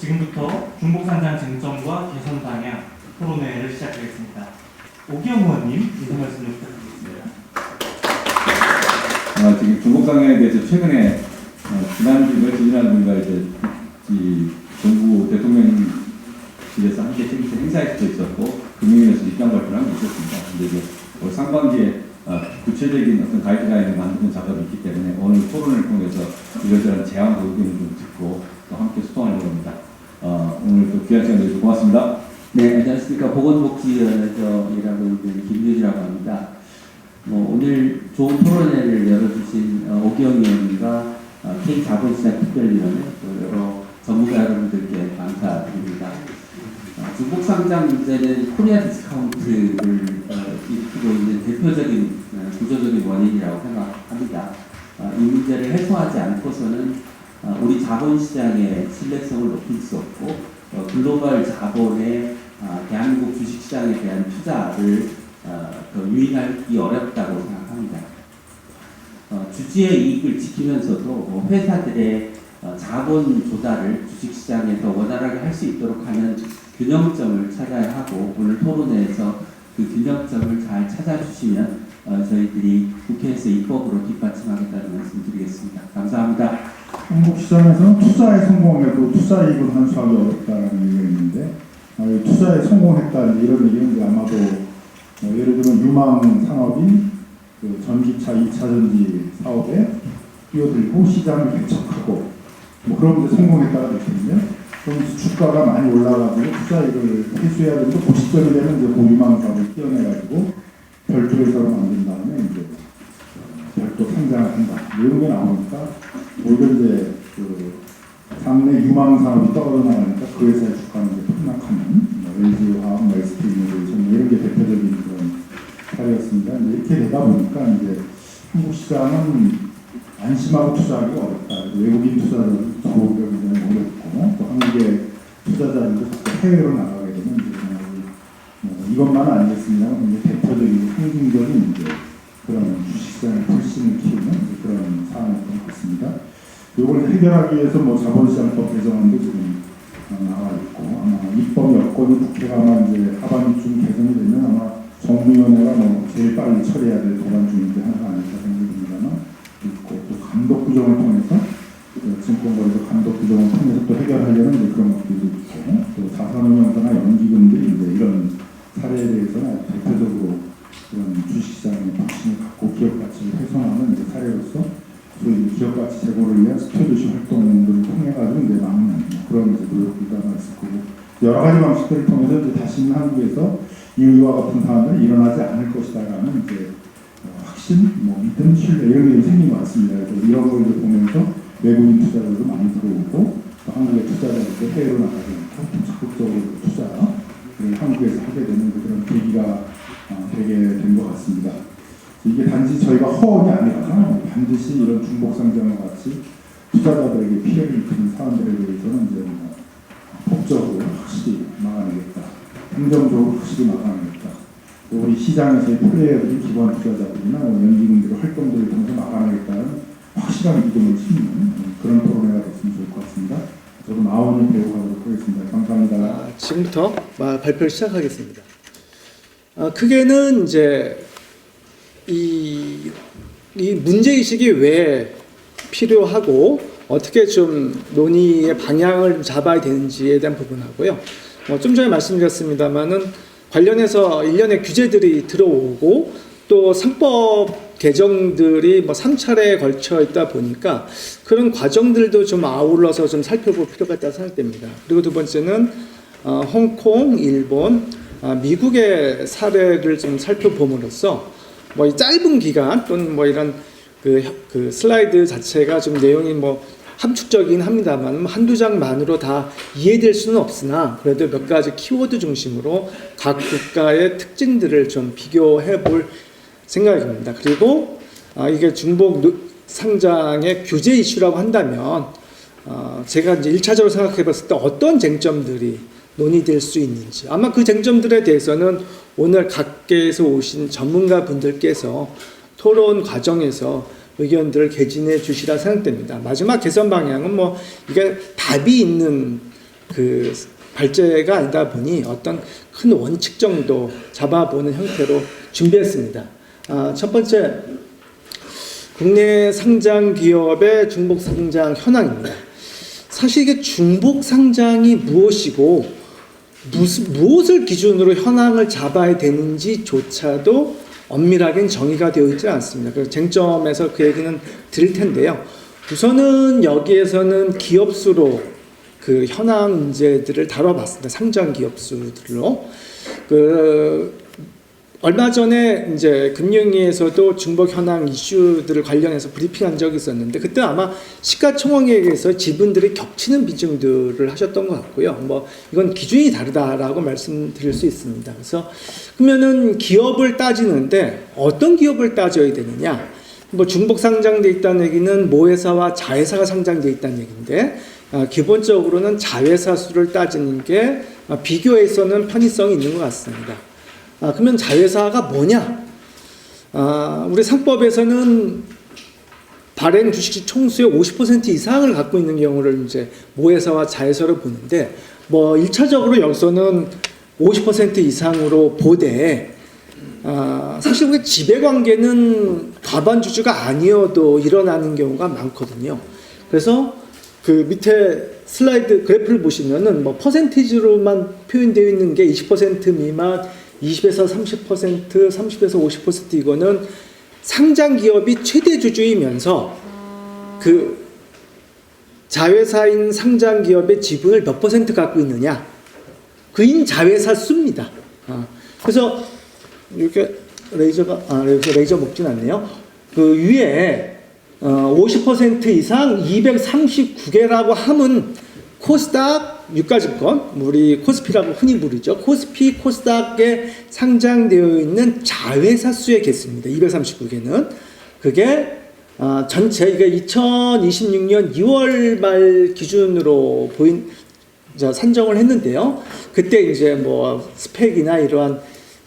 지금부터 중복상장 쟁점과 개선 방향 토론회를 시작하겠습니다. 오기영 의원님 인사 말씀 좀 부탁드리겠습니다. 지금 중복상장에 대해서 최근에 지난주인가 이제 이 정부 대통령실에서 함께 행사에 있었고 금융위에서 입장 발표를 한 게 있었습니다. 근데 이제 올 상반기에 구체적인 어떤 가이드라인을 만드는 작업이 있기 때문에 오늘 토론을 통해서 이런저런 제안과 의견을 좀 듣고 또 함께 소통하려고 합니다. 오늘 또 귀한 시간 내주셔서 고맙습니다. 네, 안녕하십니까. 보건복지위원회에서 일하고 있는 김유지라고 합니다. 오늘 좋은 토론회를 열어주신 오기영 의원님과 K자본시장 특별위원회 또 여러 전문가 여러분들께 감사드립니다. 중복상장 문제는 코리아 디스카운트를 일으키고 있는 대표적인 구조적인 원인이라고 생각합니다. 이 문제를 해소하지 않고서는 우리 자본시장의 신뢰성을 높일 수 없고 글로벌 자본의 대한민국 주식시장에 대한 투자를 유인하기 어렵다고 생각합니다. 주주의 이익을 지키면서도 회사들의 자본 조달을 주식시장에서 원활하게 할 수 있도록 하는 균형점을 찾아야 하고 오늘 토론회에서 그 균형점을 잘 찾아주시면 저희들이 국회에서 입법으로 뒷받침하겠다는 말씀 드리겠습니다. 감사합니다. 한국 시장에서는 투자에 성공해도 투자 이익을 환수하기 어렵다는 얘기가 있는데 투자에 성공했다 이런 얘기는 아마도 예를 들면 유망 산업인 그 전기차 2차 전지 사업에 뛰어들고 시장을 개척하고 그런 데 성공했다가 됐거든요. 그럼 주가가 많이 올라가고 투자이익을 회수해야 되는데 그 시점이 되면 이제 고유망 사업을 띄어내가지고 별도 회사로 만든 다음에 이제 별도 상장을 한다. 이런 게 나오니까 오히려 이제 그 상내 유망 사업이 떨어져 나가니까 그 회사의 주가는 이제 폭락하는 LG화학, SK이노베이션 이런 게 대표적인 그런 사례였습니다. 이렇게 되다 보니까 이제 한국 시장은 안심하고 투자하기가 어렵다. 외국인 투자자들도 들어오기가 굉장히 어렵고 또 한국의 투자자들도 해외로 나가게 되면 이제 이것만은 아니겠습니다. 굉장히 대표적인 상징적인 이제 그런 주식시장의 불신을 키우는 그런 사안이었던 것 같습니다. 이걸 해결하기 위해서 자본시장법 개정안도 지금 나와 있고 아마 입법 여건이 국회가 아마 이제 하반기쯤 개정이 되면 아마 정무위원회가 제일 빨리 처리해야 될 도관 중인데 하나가 아닐까 생각됩니다만 있고 또 감독 규정을 통해서 증권거래소 감독 규정을 통해서 또 해결하려는 이제 그런 것들도 있고 또 자산운용사나 연기금들이 이제 이런 사례에 대해서는 대표적으로 그런 주식시장의 확신을 갖고 기업 가치를 훼손하는 이제 사례로서 소위 기업 가치 제고를 위한 스튜어디십 활동들을 통해 가지고 이제 막는 그런 이제 노력들도 아마 있을 거고 여러 가지 방식들을 통해서 이제 다시는 한국에서 이와 같은 사안들이 일어나지 않을 것이다라는 이제 확신, 믿음, 신뢰 이런 게 생긴 것 같습니다. 그래서 이런 걸 이제 보면서 외국인 투자자들도 많이 들어오고 또 한국의 투자자들도 해외로 나가지 않고 적극적으로 투자 한국에서 하게 되는 그런 계기가 되게 된 것 같습니다. 이게 단지 저희가 허언이 아니라 반드시 이런 중복상장과 같이 투자자들에게 피해를 입히는 사안들에 대해서는 이제 법적으로 확실히 막아내겠다. 행정적으로 확실히 막아내겠다. 또 우리 시장에서의 플레이어들이 기관 투자자들이나 연기금들의 활동들을 통해서 막아내겠다는 확실한 믿음을 심는 그런 토론회가 됐으면 좋을 것 같습니다. 저도 마음을 배워가도록 하겠습니다. 감사합니다. 지금부터 발표를 시작하겠습니다. 크게는 이제 이 문제의식이 왜 필요하고 어떻게 좀 논의의 방향을 잡아야 되는지에 대한 부분하고요. 좀 전에 말씀드렸습니다만은 관련해서 일련의 규제들이 들어오고 또 상법 개정들이 3차례에 걸쳐 있다 보니까 그런 과정들도 좀 아울러서 좀 살펴볼 필요가 있다고 생각됩니다. 그리고 두 번째는 홍콩, 일본, 미국의 사례를 좀 살펴봄으로써 이 짧은 기간 또는 이런 그 슬라이드 자체가 좀 내용이 함축적이긴 합니다만 한두 장만으로 다 이해될 수는 없으나 그래도 몇 가지 키워드 중심으로 각 국가의 특징들을 좀 비교해 볼 생각입니다. 그리고 이게 중복 상장의 규제 이슈라고 한다면 제가 이제 1차적으로 생각해 봤을 때 어떤 쟁점들이 논의될 수 있는지 아마 그 쟁점들에 대해서는 오늘 각계에서 오신 전문가 분들께서 토론 과정에서 의견들을 개진해 주시라 생각됩니다. 마지막 개선 방향은 이게 답이 있는 그 발제가 아니다 보니 어떤 큰 원칙 정도 잡아보는 형태로 준비했습니다. 첫 번째, 국내 상장 기업의 중복 상장 현황입니다. 사실 이게 중복 상장이 무엇이고 무엇을 기준으로 현황을 잡아야 되는지조차도 엄밀하게 정의가 되어 있지 않습니다. 그래서 쟁점에서 그 얘기는 드릴 텐데요. 우선은 여기에서는 기업수로 그 현황 문제들을 다뤄봤습니다. 상장 기업수들로. 얼마 전에 이제 금융위에서도 중복 현황 이슈들을 관련해서 브리핑한 적이 있었는데, 그때 아마 시가총액에서 지분들이 겹치는 비중들을 하셨던 것 같고요. 뭐 이건 기준이 다르다라고 말씀드릴 수 있습니다. 그래서 그러면은 기업을 따지는데 어떤 기업을 따져야 되느냐? 뭐 중복 상장돼 있다는 얘기는 모회사와 자회사가 상장돼 있다는 얘기인데, 기본적으로는 자회사 수를 따지는 게 비교에서는 편의성이 있는 것 같습니다. 그러면 자회사가 뭐냐? 우리 상법에서는 발행 주식 총수의 50% 이상을 갖고 있는 경우를 이제 모회사와 자회사로 보는데, 뭐 1차적으로 여기서는 50% 이상으로 보되, 사실 우리 지배관계는 과반 주주가 아니어도 일어나는 경우가 많거든요. 그래서 그 밑에 슬라이드 그래프를 보시면은 뭐 퍼센티지로만 표현되어 있는 게 20% 미만, 20에서 30%, 30에서 50% 이거는 상장 기업이 최대 주주이면서 그 자회사인 상장 기업의 지분을 몇 % 갖고 있느냐, 그인 자회사 수입니다. 그래서 이렇게 여기서 레이저 먹진 않네요. 그 위에 50% 이상 239개라고 하면 코스닥 유가증권, 우리 코스피라고 흔히 부르죠. 코스피, 코스닥에 상장되어 있는 자회사 수의 개수입니다. 239개는. 그게 전체, 이게 2026년 2월 말 기준으로 산정을 했는데요. 그때 이제 뭐 스펙이나 이러한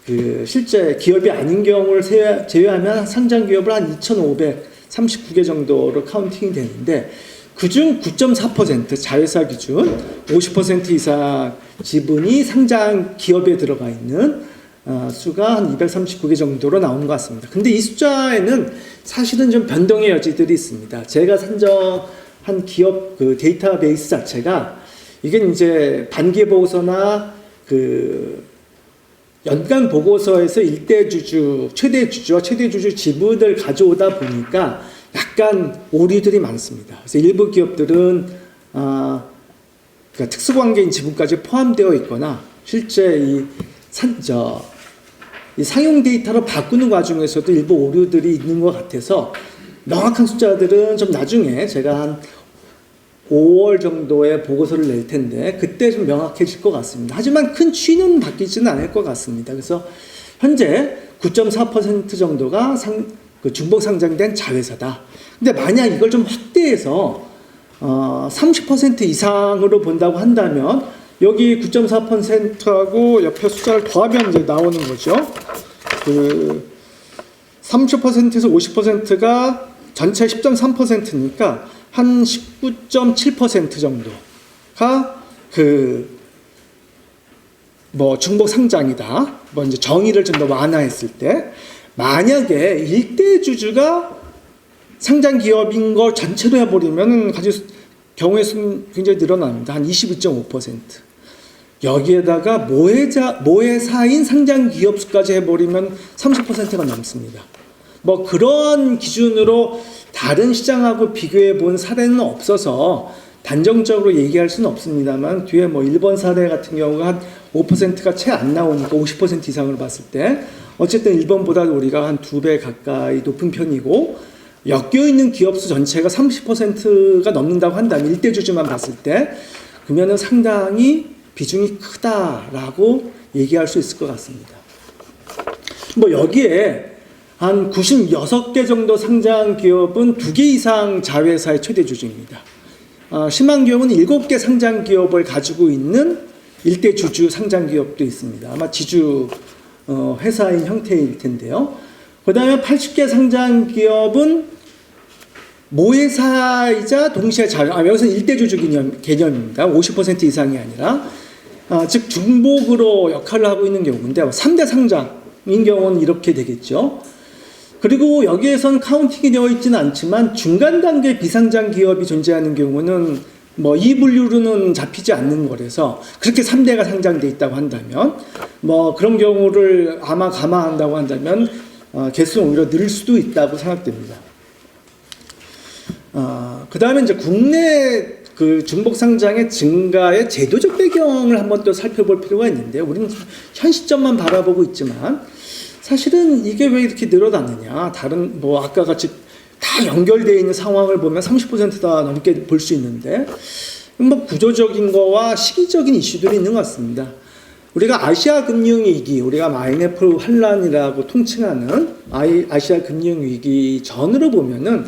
그 실제 기업이 아닌 경우를 제외하면 상장 기업을 한 2,539개 정도로 카운팅이 되는데, 그중 9.4% 자회사 기준 50% 이상 지분이 상장 기업에 들어가 있는 수가 한 239개 정도로 나오는 것 같습니다. 근데 이 숫자에는 사실은 좀 변동의 여지들이 있습니다. 제가 산정한 기업 그 데이터베이스 자체가 이게 이제 반기 보고서나 그 연간 보고서에서 일대 주주, 최대 주주와 최대 주주 지분을 가져오다 보니까 약간 오류들이 많습니다. 그래서 일부 기업들은 그러니까 특수관계인 지분까지 포함되어 있거나 실제 이 상용 데이터로 바꾸는 과정에서도 일부 오류들이 있는 것 같아서 명확한 숫자들은 좀 나중에 제가 한 5월 정도의 보고서를 낼 텐데 그때 좀 명확해질 것 같습니다. 하지만 큰 추이는 바뀌지는 않을 것 같습니다. 그래서 현재 9.4% 정도가 중복 상장된 자회사다. 근데 만약 이걸 좀 확대해서 30% 이상으로 본다고 한다면 여기 9.4%하고 옆에 숫자를 더하면 이제 나오는 거죠. 그 30%에서 50%가 전체 10.3%니까 한 19.7% 정도가 중복 상장이다. 뭐 이제 정의를 좀 더 완화했을 때, 만약에 일대 주주가 상장 기업인 걸 전체로 해버리면 경우의 수는 굉장히 늘어납니다. 한 22.5%. 여기에다가 모회사인 상장 기업 수까지 해버리면 30%가 넘습니다. 뭐 그런 기준으로 다른 시장하고 비교해 본 사례는 없어서 단정적으로 얘기할 수는 없습니다만, 뒤에 뭐 일본 사례 같은 경우가 한 5%가 채 안 나오니까 50% 이상으로 봤을 때 어쨌든 일본보다 우리가 한 2배 가까이 높은 편이고, 엮여있는 기업수 전체가 30%가 넘는다고 한다면 일대 주주만 봤을 때 그러면은 상당히 비중이 크다라고 얘기할 수 있을 것 같습니다. 뭐 여기에 한 96개 정도 상장 기업은 2개 이상 자회사의 최대 주주입니다. 심한 경우는 7개 상장 기업을 가지고 있는 일대 주주 상장 기업도 있습니다. 아마 지주 회사인 형태일 텐데요. 그 다음에 80개 상장 기업은 모회사이자 동시에 여기서는 일대주주 개념입니다. 50% 이상이 아니라. 즉 중복으로 역할을 하고 있는 경우인데 3대 상장인 경우는 이렇게 되겠죠. 그리고 여기에선 카운팅이 되어 있지는 않지만 중간 단계 비상장 기업이 존재하는 경우는 뭐 이 분류로는 잡히지 않는 거라서 그렇게 3대가 상장돼 있다고 한다면 뭐 그런 경우를 아마 감안한다고 한다면 개수는 오히려 늘 수도 있다고 생각됩니다. 그 다음에 이제 국내 그 중복 상장의 증가의 제도적 배경을 한번 또 살펴볼 필요가 있는데요. 우리는 현 시점만 바라보고 있지만 사실은 이게 왜 이렇게 늘어났느냐. 다른 뭐 아까 같이 다 연결되어 있는 상황을 보면 30%다 넘게 볼 수 있는데 뭐 구조적인 거와 시기적인 이슈들이 있는 것 같습니다. 우리가 아시아 금융위기, 우리가 IMF 환란이라고 통칭하는 아시아 금융위기 전으로 보면은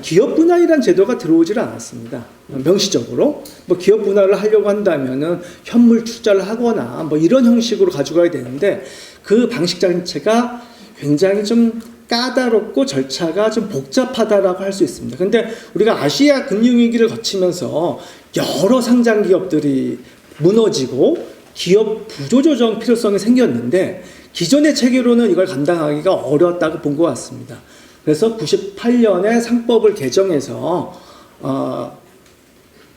기업 분할이라는 제도가 들어오질 않았습니다. 명시적으로. 뭐 기업 분할을 하려고 한다면은 현물 투자를 하거나 뭐 이런 형식으로 가져가야 되는데 그 방식 자체가 굉장히 좀 까다롭고 절차가 좀 복잡하다라고 할 수 있습니다. 근데 우리가 아시아 금융위기를 거치면서 여러 상장 기업들이 무너지고 기업 구조조정 필요성이 생겼는데 기존의 체계로는 이걸 감당하기가 어려웠다고 본 것 같습니다. 그래서 98년에 상법을 개정해서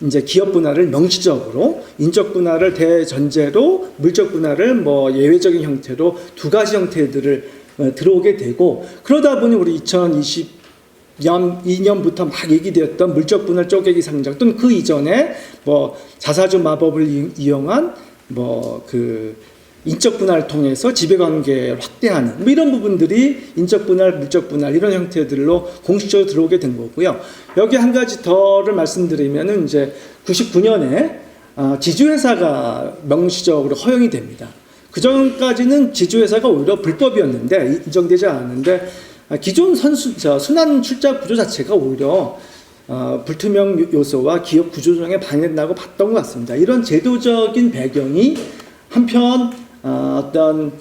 이제 기업 분할을 명시적으로 인적 분할을 대전제로 물적 분할을 뭐 예외적인 형태로 두 가지 형태들을 들어오게 되고 그러다 보니 우리 2022년부터 막 얘기되었던 물적 분할 쪼개기 상장 또는 그 이전에 뭐 자사주 마법을 이용한 뭐 그 인적 분할을 통해서 지배관계를 확대하는 뭐 이런 부분들이 인적 분할, 물적 분할 이런 형태들로 공식적으로 들어오게 된 거고요. 여기 한 가지 더를 말씀드리면은 이제 99년에 지주회사가 명시적으로 허용이 됩니다. 그 전까지는 지주회사가 오히려 불법이었는데 인정되지 않았는데 기존 순환 출자 구조 자체가 오히려 불투명 요소와 기업 구조조정에 방해된다고 봤던 것 같습니다. 이런 제도적인 배경이 한편 어떤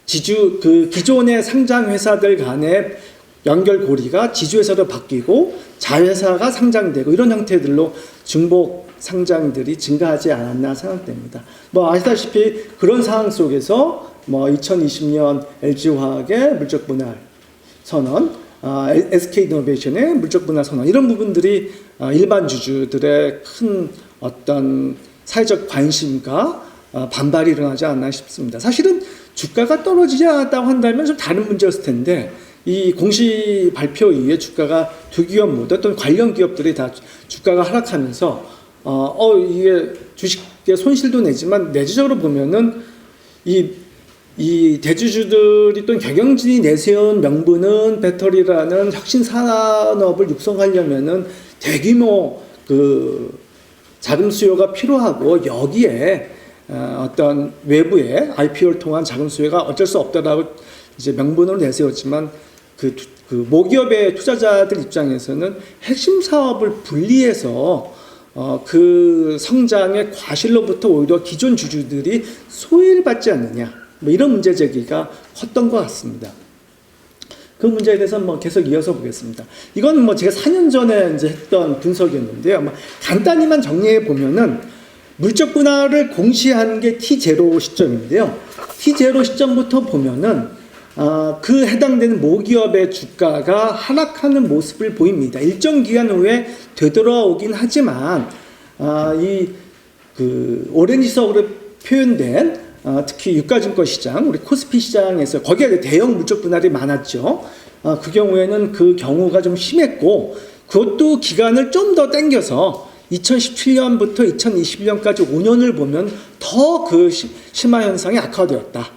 기존의 상장 회사들 간의 연결고리가 지주회사로 바뀌고 자회사가 상장되고 이런 형태들로 중복 상장들이 증가하지 않았나 생각됩니다. 뭐 아시다시피 그런 상황 속에서 뭐 2020년 LG화학의 물적 분할 선언, SK이노베이션의 물적 분할 선언 이런 부분들이 일반 주주들의 큰 어떤 사회적 관심과 반발이 일어나지 않나 싶습니다. 사실은 주가가 떨어지지 않았다고 한다면 좀 다른 문제였을 텐데 이 공시 발표 이후에 주가가 두 기업 모두 또는 관련 기업들이 다 주가가 하락하면서 이게 주식의 손실도 내지만 내지적으로 보면은 이 대주주들이 또는 경영진이 내세운 명분은 배터리라는 혁신 산업을 육성하려면은 대규모 그 자금 수요가 필요하고 여기에 어떤 외부의 IPO를 통한 자금 수요가 어쩔 수 없다라고 이제 명분으로 내세웠지만 그 모기업의 투자자들 입장에서는 핵심 사업을 분리해서 그 성장의 과실로부터 오히려 기존 주주들이 소외를 받지 않느냐 뭐 이런 문제 제기가 컸던 것 같습니다. 그 문제에 대해서 뭐 계속 이어서 보겠습니다. 이건 뭐 제가 4년 전에 이제 했던 분석이었는데요. 뭐 간단히만 정리해 보면은 물적 분할을 공시한 게 T0 시점인데요. T0 시점부터 보면은 그 해당되는 모기업의 주가가 하락하는 모습을 보입니다. 일정 기간 후에 되돌아오긴 하지만 오렌지색으로 표현된 특히 유가증권 시장, 우리 코스피 시장에서 거기에 대형 물적 분할이 많았죠. 그 경우에는 그 경우가 좀 심했고 그것도 기간을 좀 더 당겨서 2017년부터 2021년까지 5년을 보면 더 그 심화 현상이 악화되었다.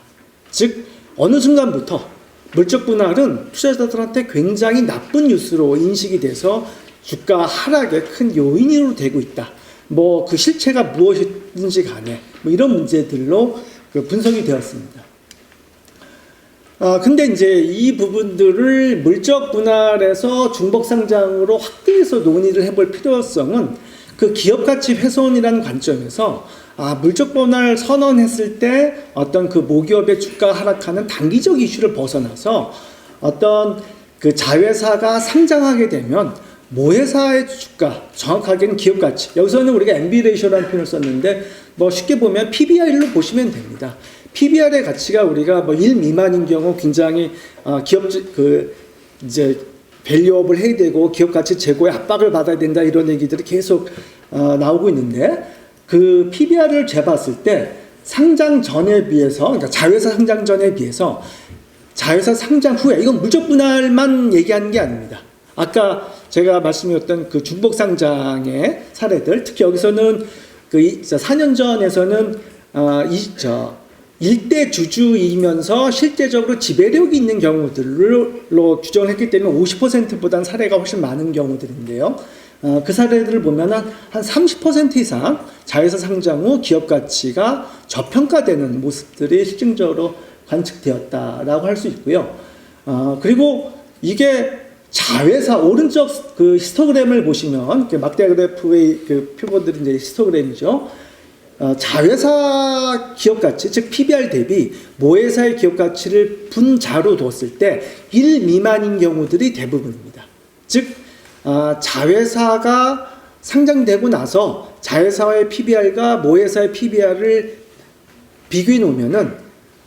즉 어느 순간부터 물적 분할은 투자자들한테 굉장히 나쁜 뉴스로 인식이 돼서 주가 하락의 큰 요인으로 되고 있다. 뭐 그 실체가 무엇인지 간에 뭐 이런 문제들로 그 분석이 되었습니다. 근데 이제 이 부분들을 물적 분할에서 중복 상장으로 확대해서 논의를 해볼 필요성은 그 기업 가치 훼손이라는 관점에서 물적 분할 선언했을 때 어떤 그 모기업의 주가 하락하는 단기적 이슈를 벗어나서 어떤 그 자회사가 상장하게 되면 모회사의 주가, 정확하게는 기업 가치. 여기서는 우리가 MB 레이쇼라는 표현을 썼는데 뭐 쉽게 보면 PBR로 보시면 됩니다. PBR의 가치가 우리가 뭐 1 미만인 경우 굉장히 기업 이제 밸류업을 해야 되고 기업 가치 제고에 압박을 받아야 된다 이런 얘기들이 계속 나오고 있는데 그 PBR을 재봤을 때 상장 전에 비해서 그러니까 자회사 상장 전에 비해서 자회사 상장 후에 이건 물적 분할만 얘기하는 게 아닙니다. 아까 제가 말씀드렸던 그 중복 상장의 사례들 특히 여기서는 그 4년 전에서는 일대 주주이면서 실제적으로 지배력이 있는 경우들로 규정을 했기 때문에 50%보다는 사례가 훨씬 많은 경우들인데요. 그 사례들을 보면 한 30% 이상 자회사 상장 후 기업 가치가 저평가되는 모습들이 실증적으로 관측되었다라고 할 수 있고요. 그리고 이게 자회사 오른쪽 그 히스토그램을 보시면 막대 그래프의 그 표본들이 이제 히스토그램이죠. 자회사 기업 가치, 즉 PBR 대비 모회사의 기업 가치를 분자로 뒀을 때 1 미만인 경우들이 대부분입니다. 즉 자회사가 상장되고 나서 자회사의 PBR과 모회사의 PBR을 비교해 놓으면은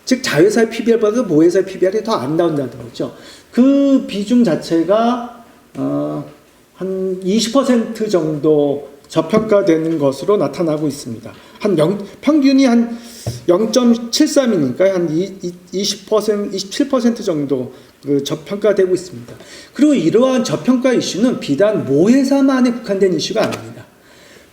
즉 자회사의 PBR보다 모회사의 PBR이 더 안 나온다는 거죠. 그 비중 자체가 한 20% 정도 저평가되는 것으로 나타나고 있습니다. 평균이 한 0.73이니까 한 27% 정도 저평가되고 있습니다. 그리고 이러한 저평가 이슈는 비단 모회사만에 국한된 이슈가 아닙니다.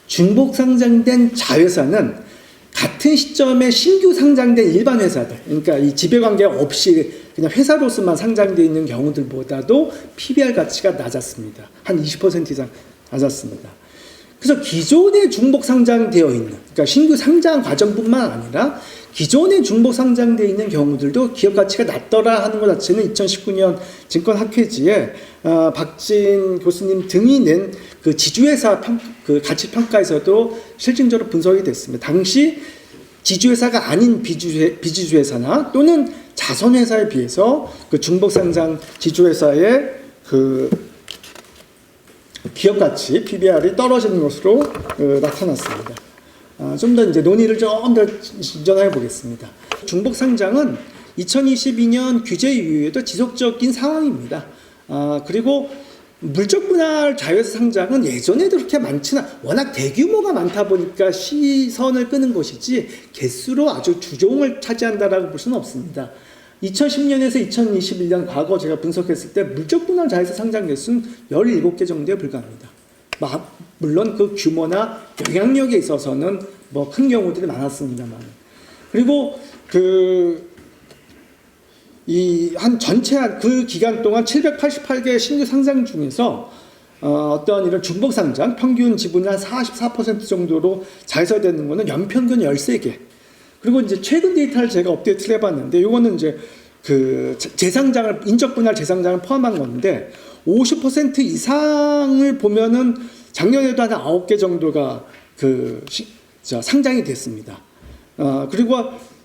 중복 상장된 자회사는 같은 시점에 신규 상장된 일반 회사들, 그러니까 이 지배관계 없이 그냥 회사로서만 상장되어 있는 경우들보다도 PBR 가치가 낮았습니다. 한 20% 이상 낮았습니다. 그래서 기존에 중복 상장되어 있는, 그러니까 신규 상장 과정뿐만 아니라 기존에 중복 상장되어 있는 경우들도 기업 가치가 낮더라 하는 것 자체는 2019년 증권학회지에 박진 교수님 등이 낸 그 지주회사 그 가치 평가에서도 실증적으로 분석이 됐습니다. 당시 지주회사가 아닌 비지주회사나 또는 자선회사에 비해서 그 중복 상장 지주회사의 그 기업 가치 PBR이 떨어지는 것으로 나타났습니다. 좀 더 이제 논의를 좀 더 진전해 보겠습니다. 중복 상장은 2022년 규제 이후에도 지속적인 상황입니다. 그리고 물적 분할 자회사 상장은 예전에도 그렇게 많지는 워낙 대규모가 많다 보니까 시선을 끄는 것이지 개수로 아주 주종을 차지한다라고 볼 수는 없습니다. 2010년에서 2021년 과거 제가 분석했을 때 물적 분할 자회사 상장 개수는 17개 정도에 불과합니다. 물론 그 규모나 영향력에 있어서는 뭐 큰 경우들이 많았습니다만. 그리고 전체 그 기간 동안 788개 신규 상장 중에서 어떤 이런 중복 상장 평균 지분이 한 44% 정도로 자회사되는 거는 연평균 13개. 그리고 이제 최근 데이터를 제가 업데이트를 해봤는데 이거는 이제 그 재상장을 인적 분할 재상장을 포함한 건데 50% 이상을 보면은 작년에도 한 9개 정도가 상장이 됐습니다. 그리고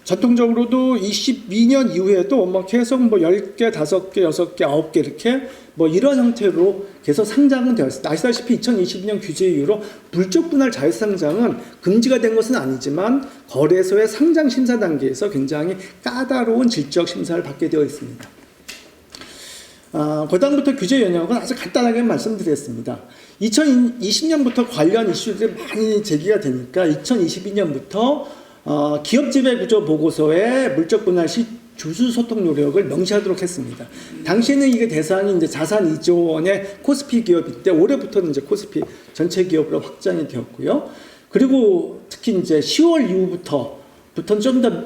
전통적으로도 22년 이후에도 뭐 계속 뭐 10개, 5개, 6개, 9개 이렇게 뭐 이런 형태로 계속 상장은 되었습니다. 아시다시피 2022년 규제 이후로 물적 분할 자회사 상장은 금지가 된 것은 아니지만 거래소의 상장 심사 단계에서 굉장히 까다로운 질적 심사를 받게 되어 있습니다. 그다음부터 규제 영역은 아주 간단하게 말씀드리겠습니다. 2020년부터 관련 이슈들이 많이 제기가 되니까 2022년부터 기업 지배 구조 보고서에 물적 분할 시 주주 소통 노력을 명시하도록 했습니다. 당시에는 이게 대상이 이제 자산 2조 원의 코스피 기업인데 올해부터는 이제 코스피 전체 기업으로 확장이 되었고요. 그리고 특히 이제 10월 이후부터는 좀 더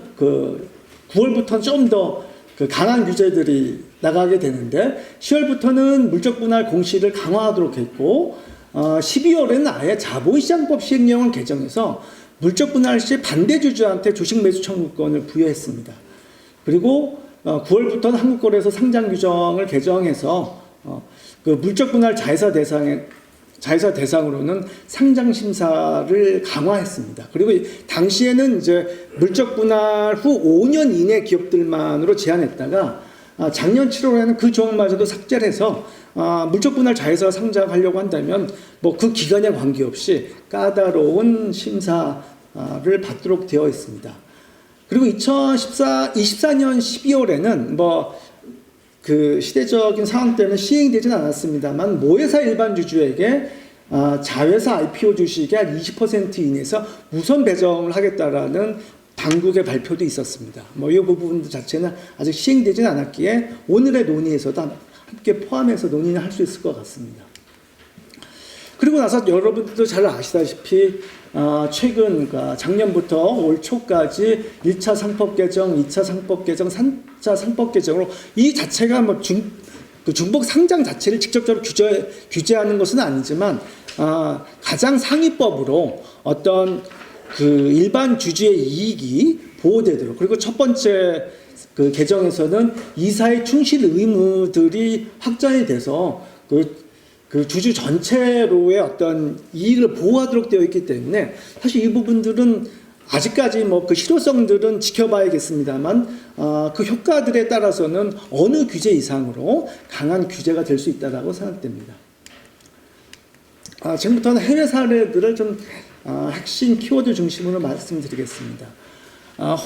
9월부터는 좀 더 강한 규제들이 나가게 되는데 10월부터는 물적 분할 공시를 강화하도록 했고 12월에는 아예 자본시장법 시행령을 개정해서 물적 분할 시 반대 주주한테 주식 매수 청구권을 부여했습니다. 그리고 9월부터는 한국거래소 상장 규정을 개정해서 그 물적 분할 자회사 대상으로는 상장 심사를 강화했습니다. 그리고 당시에는 이제 물적 분할 후 5년 이내 기업들만으로 제한했다가 작년 7월에는 그 조항마저도 삭제를 해서 물적 분할 자회사 상장하려고 한다면 뭐 그 기간에 관계없이 까다로운 심사를 받도록 되어 있습니다. 그리고 2024년 12월에는 뭐 그 시대적인 상황 때문에 시행되진 않았습니다만 모회사 일반 주주에게 자회사 IPO 주식의 한 20% 이내에서 우선 배정을 하겠다라는 당국의 발표도 있었습니다. 뭐 이 부분 자체는 아직 시행되진 않았기에 오늘의 논의에서도 함께 포함해서 논의를 할 수 있을 것 같습니다. 그리고 나서 여러분들도 잘 아시다시피 최근 그러니까 작년부터 올 초까지 1차 상법 개정, 2차 상법 개정, 3차 상법 개정으로 이 자체가 뭐 중복 상장 자체를 직접적으로 규제하는 것은 아니지만 가장 상위법으로 어떤 그 일반 주주의 이익이 보호되도록, 그리고 첫 번째 그 개정에서는 이사의 충실 의무들이 확정이 돼서 그 주주 전체로의 어떤 이익을 보호하도록 되어 있기 때문에 사실 이 부분들은 아직까지 뭐 그 실효성들은 지켜봐야겠습니다만 그 효과들에 따라서는 어느 규제 이상으로 강한 규제가 될 수 있다라고 생각됩니다. 지금부터는 해외 사례들을 좀 핵심 키워드 중심으로 말씀드리겠습니다.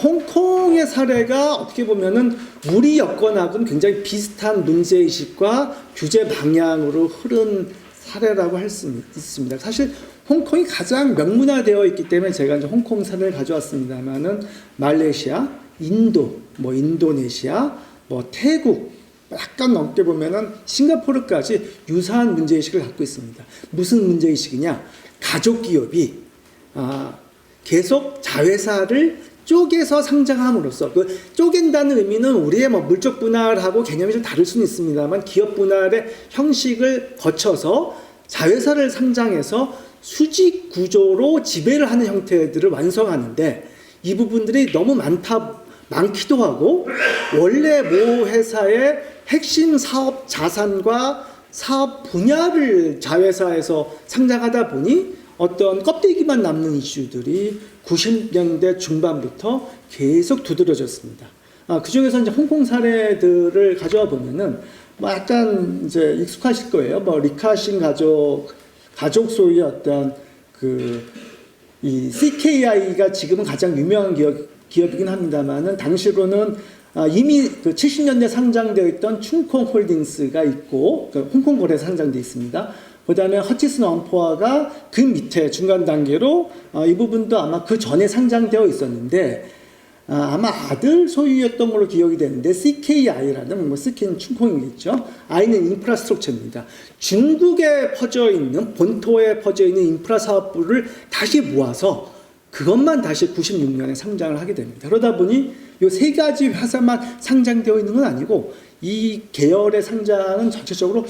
홍콩의 사례가 어떻게 보면은 우리 여건하고는 굉장히 비슷한 문제의식과 규제 방향으로 흐른 사례라고 할 수 있습니다. 사실 홍콩이 가장 명문화되어 있기 때문에 제가 이제 홍콩 사례를 가져왔습니다만은 말레이시아, 인도, 뭐 인도네시아, 뭐 태국, 약간 넘게 보면은 싱가포르까지 유사한 문제의식을 갖고 있습니다. 무슨 문제의식이냐? 가족 기업이 계속 자회사를 쪼개서 상장함으로써, 그 쪼갠다는 의미는 우리의 뭐 물적 분할하고 개념이 좀 다를 수는 있습니다만 기업 분할의 형식을 거쳐서 자회사를 상장해서 수직 구조로 지배를 하는 형태들을 완성하는데, 이 부분들이 너무 많기도 하고 원래 모 회사의 핵심 사업 자산과 사업 분야를 자회사에서 상장하다 보니 어떤 껍데기만 남는 이슈들이 90년대 중반부터 계속 두드러졌습니다. 그 중에서 이제 홍콩 사례들을 가져와 보면은 뭐 약간 이제 익숙하실 거예요. 뭐 리카신 가족 소유의 어떤 이 CKI가 지금은 가장 유명한 기업이긴 합니다만은 당시로는 이미 그 70년대 상장되어 있던 춘콩 홀딩스가 있고 홍콩 거래소 상장되어 있습니다. 그 다음에 허치슨 원포아가 그 밑에 중간 단계로 이 부분도 아마 그 전에 상장되어 있었는데 아마 아들 소유였던 걸로 기억이 되는데 CKI라는 뭐 CK는 춘콩이겠죠. I는 인프라스트럭처입니다. 중국에 퍼져 있는 본토에 퍼져 있는 인프라 사업부를 다시 모아서 그것만 다시 96년에 상장을 하게 됩니다. 그러다 보니 이 세 가지 회사만 상장되어 있는 건 아니고 이 계열의 상장은 전체적으로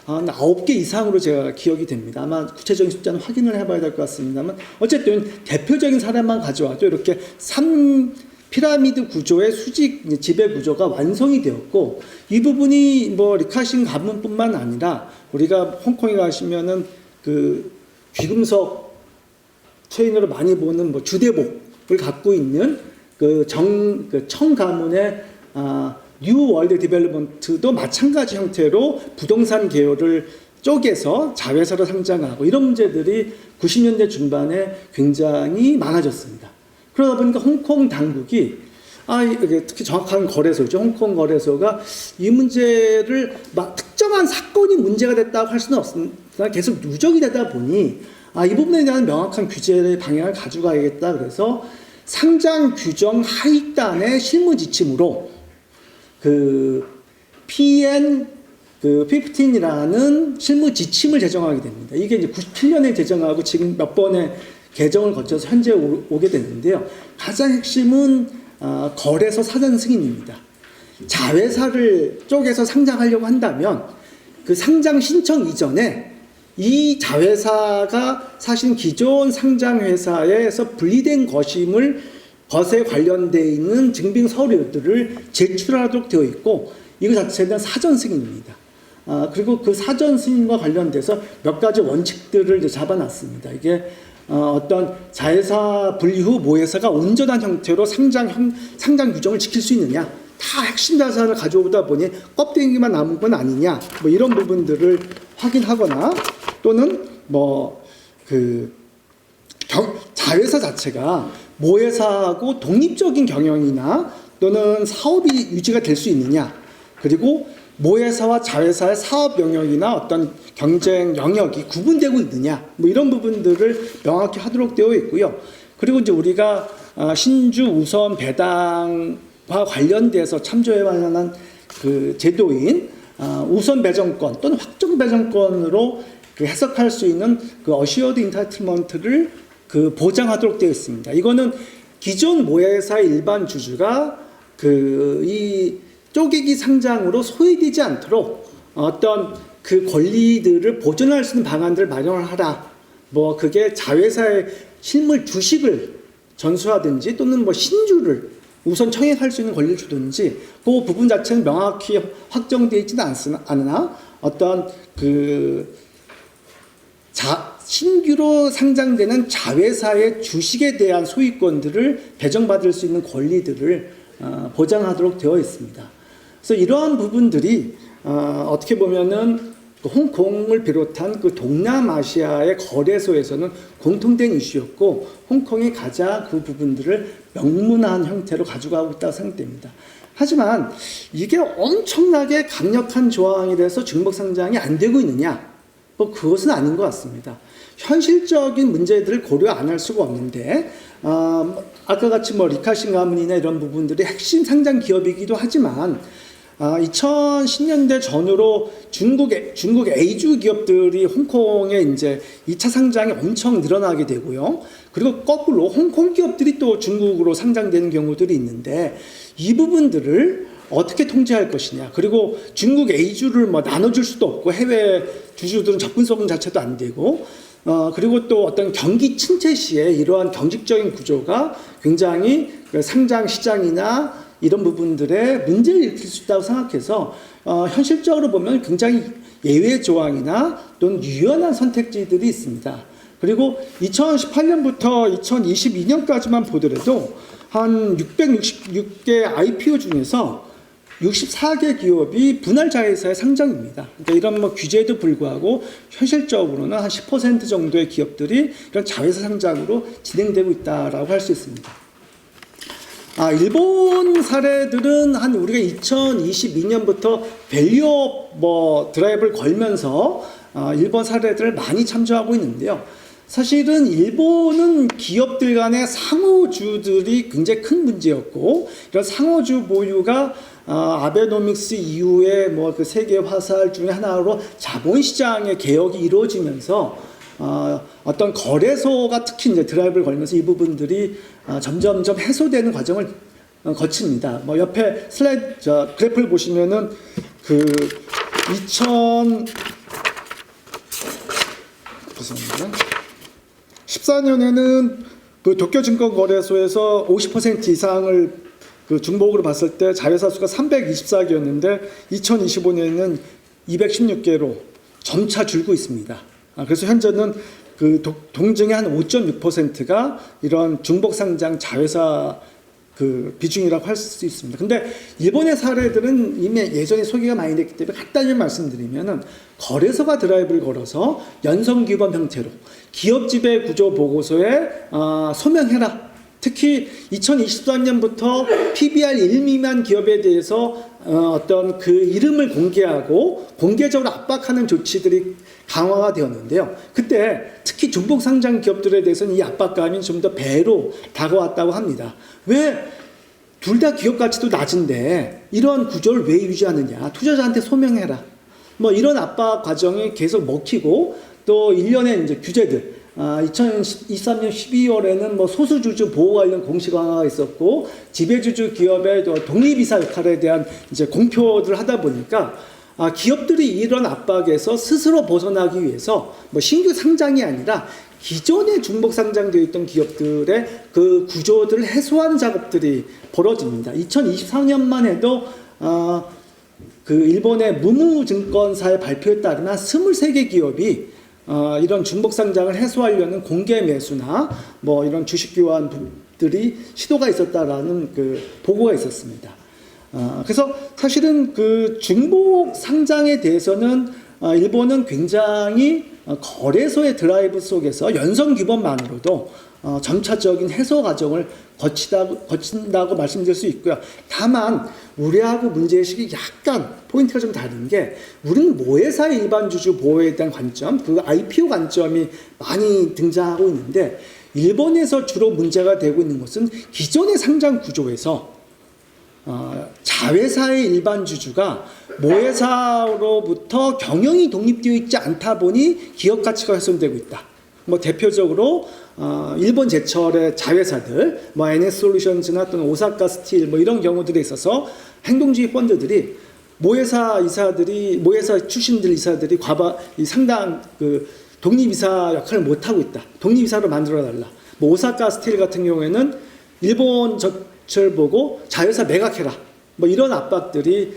9개 이상으로 제가 기억이 됩니다. 아마 구체적인 숫자는 확인을 해봐야 될 것 같습니다만 어쨌든 대표적인 사례만 가져와도 이렇게 3피라미드 구조의 수직 지배 구조가 완성이 되었고, 이 부분이 뭐 리카신 가문뿐만 아니라 우리가 홍콩에 가시면은 그 귀금속 체인으로 많이 보는 뭐 주대복을 갖고 있는 청 가문의 뉴 월드 디벨롭먼트도 마찬가지 형태로 부동산 계열을 쪼개서 자회사로 상장하고 이런 문제들이 90년대 중반에 굉장히 많아졌습니다. 그러다 보니까 홍콩 당국이 특히 정확한 거래소죠. 홍콩 거래소가 이 문제를 특정한 사건이 문제가 됐다고 할 수는 없으나 계속 누적이 되다 보니 이 부분에 대한 명확한 규제의 방향을 가져가야겠다. 그래서 상장 규정 하위단의 실무 지침으로 PN 15이라는 실무 지침을 제정하게 됩니다. 이게 이제 97년에 제정하고 지금 몇 번의 개정을 거쳐서 현재 오게 됐는데요. 가장 핵심은 거래소 사전 승인입니다. 자회사를 쪼개서 상장하려고 한다면 그 상장 신청 이전에 이 자회사가 사실 기존 상장회사에서 분리된 것에 관련되어 있는 증빙 서류들을 제출하도록 되어 있고, 이거 자체는 사전 승인입니다. 그리고 그 사전 승인과 관련돼서 몇 가지 원칙들을 잡아놨습니다. 이게 어떤 자회사 분리 후 모회사가 온전한 형태로 상장 규정을 지킬 수 있느냐, 다 핵심 자산을 가져오다 보니 껍데기만 남은 건 아니냐, 뭐 이런 부분들을 확인하거나 또는 뭐 그 자회사 자체가 모회사하고 독립적인 경영이나 또는 사업이 유지가 될 수 있느냐, 그리고 모회사와 자회사의 사업 영역이나 어떤 경쟁 영역이 구분되고 있느냐, 뭐 이런 부분들을 명확히 하도록 되어 있고요. 그리고 이제 우리가 신주 우선 배당과 관련돼서 참조해 만한 그 제도인 우선 배정권 또는 확정 배정권으로 그 해석할 수 있는 그 어시어드 인타이틀먼트를 그 보장하도록 되어 있습니다. 이거는 기존 모회사의 일반 주주가 그 이 쪼개기 상장으로 소외되지 않도록 어떤 그 권리들을 보존할 수 있는 방안들을 마련을 하라. 뭐 그게 자회사의 실물 주식을 전수하든지 또는 뭐 신주를 우선 청약할 수 있는 권리를 주든지 그 부분 자체는 명확히 확정되어 있지는 않으나 어떤 그 신규로 상장되는 자회사의 주식에 대한 소유권들을 배정받을 수 있는 권리들을 보장하도록 되어 있습니다. 그래서 이러한 부분들이 어떻게 보면은 홍콩을 비롯한 그 동남아시아의 거래소에서는 공통된 이슈였고 홍콩이 가장 그 부분들을 명문화한 형태로 가져가고 있다고 생각됩니다. 하지만 이게 엄청나게 강력한 조항이라서 중복 상장이 안 되고 있느냐? 뭐 그것은 아닌 것 같습니다. 현실적인 문제들을 고려 안 할 수가 없는데 아까 같이 뭐 리카싱 가문이나 이런 부분들이 핵심 상장 기업이기도 하지만 2010년대 전후로 중국 A주 기업들이 홍콩에 이제 2차 상장이 엄청 늘어나게 되고요. 그리고 거꾸로 홍콩 기업들이 또 중국으로 상장되는 경우들이 있는데 이 부분들을 어떻게 통제할 것이냐. 그리고 중국 A주를 뭐 나눠줄 수도 없고 해외 주주들은 접근성 자체도 안 되고 그리고 또 어떤 경기 침체 시에 이러한 경직적인 구조가 굉장히 상장 시장이나 이런 부분들에 문제를 일으킬 수 있다고 생각해서 현실적으로 보면 굉장히 예외 조항이나 또는 유연한 선택지들이 있습니다. 그리고 2018년부터 2022년까지만 보더라도 한 666개 IPO 중에서 64개 기업이 분할 자회사의 상장입니다. 그러니까 이런 뭐 규제에도 불구하고 현실적으로는 한 10% 정도의 기업들이 이런 자회사 상장으로 진행되고 있다라고 할 수 있습니다. 일본 사례들은 한 우리가 2022년부터 밸류업 뭐 드라이브를 걸면서 일본 사례들을 많이 참조하고 있는데요. 사실은 일본은 기업들 간의 상호주들이 굉장히 큰 문제였고 이런 상호주 보유가 아베노믹스 이후에 뭐 그 세계 화살 중에 하나로 자본시장의 개혁이 이루어지면서 어떤 거래소가 특히 이제 드라이브를 걸면서 이 부분들이 점점점 해소되는 과정을 거칩니다. 뭐 옆에 슬라이드 그래프를 보시면은 그 2014년에는 그 도쿄증권거래소에서 50% 이상을 그 중복으로 봤을 때 자회사 수가 324개였는데 2025년에는 216개로 점차 줄고 있습니다. 그래서 현재는 그 동증의 한 5.6%가 이런 중복 상장 자회사 그 비중이라고 할 수 있습니다. 근데 일본의 사례들은 이미 예전에 소개가 많이 됐기 때문에 간단히 말씀드리면은 거래소가 드라이브를 걸어서 연성규범 형태로 기업 지배 구조 보고서에 소명해라. 특히 2023년부터 PBR 1 미만 기업에 대해서 어떤 그 이름을 공개하고 공개적으로 압박하는 조치들이 강화가 되었는데요. 그때 특히 중복 상장 기업들에 대해서는 이 압박감이 좀 더 배로 다가왔다고 합니다. 왜 둘 다 기업 가치도 낮은데 이런 구조를 왜 유지하느냐? 투자자한테 소명해라. 뭐 이런 압박 과정이 계속 먹히고 또 일련의 이제 규제들 2023년 12월에는 뭐 소수주주 보호 관련 공시 강화가 있었고 지배주주 기업의 독립이사 역할에 대한 이제 공표들을 하다 보니까 기업들이 이런 압박에서 스스로 벗어나기 위해서 뭐 신규 상장이 아니라 기존에 중복 상장되어 있던 기업들의 그 구조들을 해소하는 작업들이 벌어집니다. 2024년만 해도 그 일본의 무무증권사의 발표에 따르면 23개 기업이 이런 중복 상장을 해소하려는 공개 매수나 뭐 이런 주식 교환들이 시도가 있었다라는 그 보고가 있었습니다. 그래서 사실은 그 중복 상장에 대해서는 일본은 굉장히 거래소의 드라이브 속에서 연성 규범만으로도 점차적인 해소 과정을 거친다고 말씀드릴 수 있고요. 다만 우리하고 문제의식이 약간 포인트가 좀 다른 게, 우리는 모회사의 일반 주주 보호에 대한 관점, 그 IPO 관점이 많이 등장하고 있는데, 일본에서 주로 문제가 되고 있는 것은 기존의 상장 구조에서 자회사의 일반 주주가 모회사로부터 경영이 독립되어 있지 않다 보니 기업 가치가 훼손되고 있다. 뭐 대표적으로 일본 제철의 자회사들, 뭐 NS솔루션즈나 또는 오사카 스틸 뭐 이런 경우들에 있어서 행동주의 펀드들이 모회사 출신들 이사들이 상당 그 독립이사 역할을 못 하고 있다. 독립이사로 만들어 달라. 뭐 오사카 스틸 같은 경우에는 일본 제철 보고 자회사 매각해라. 뭐 이런 압박들이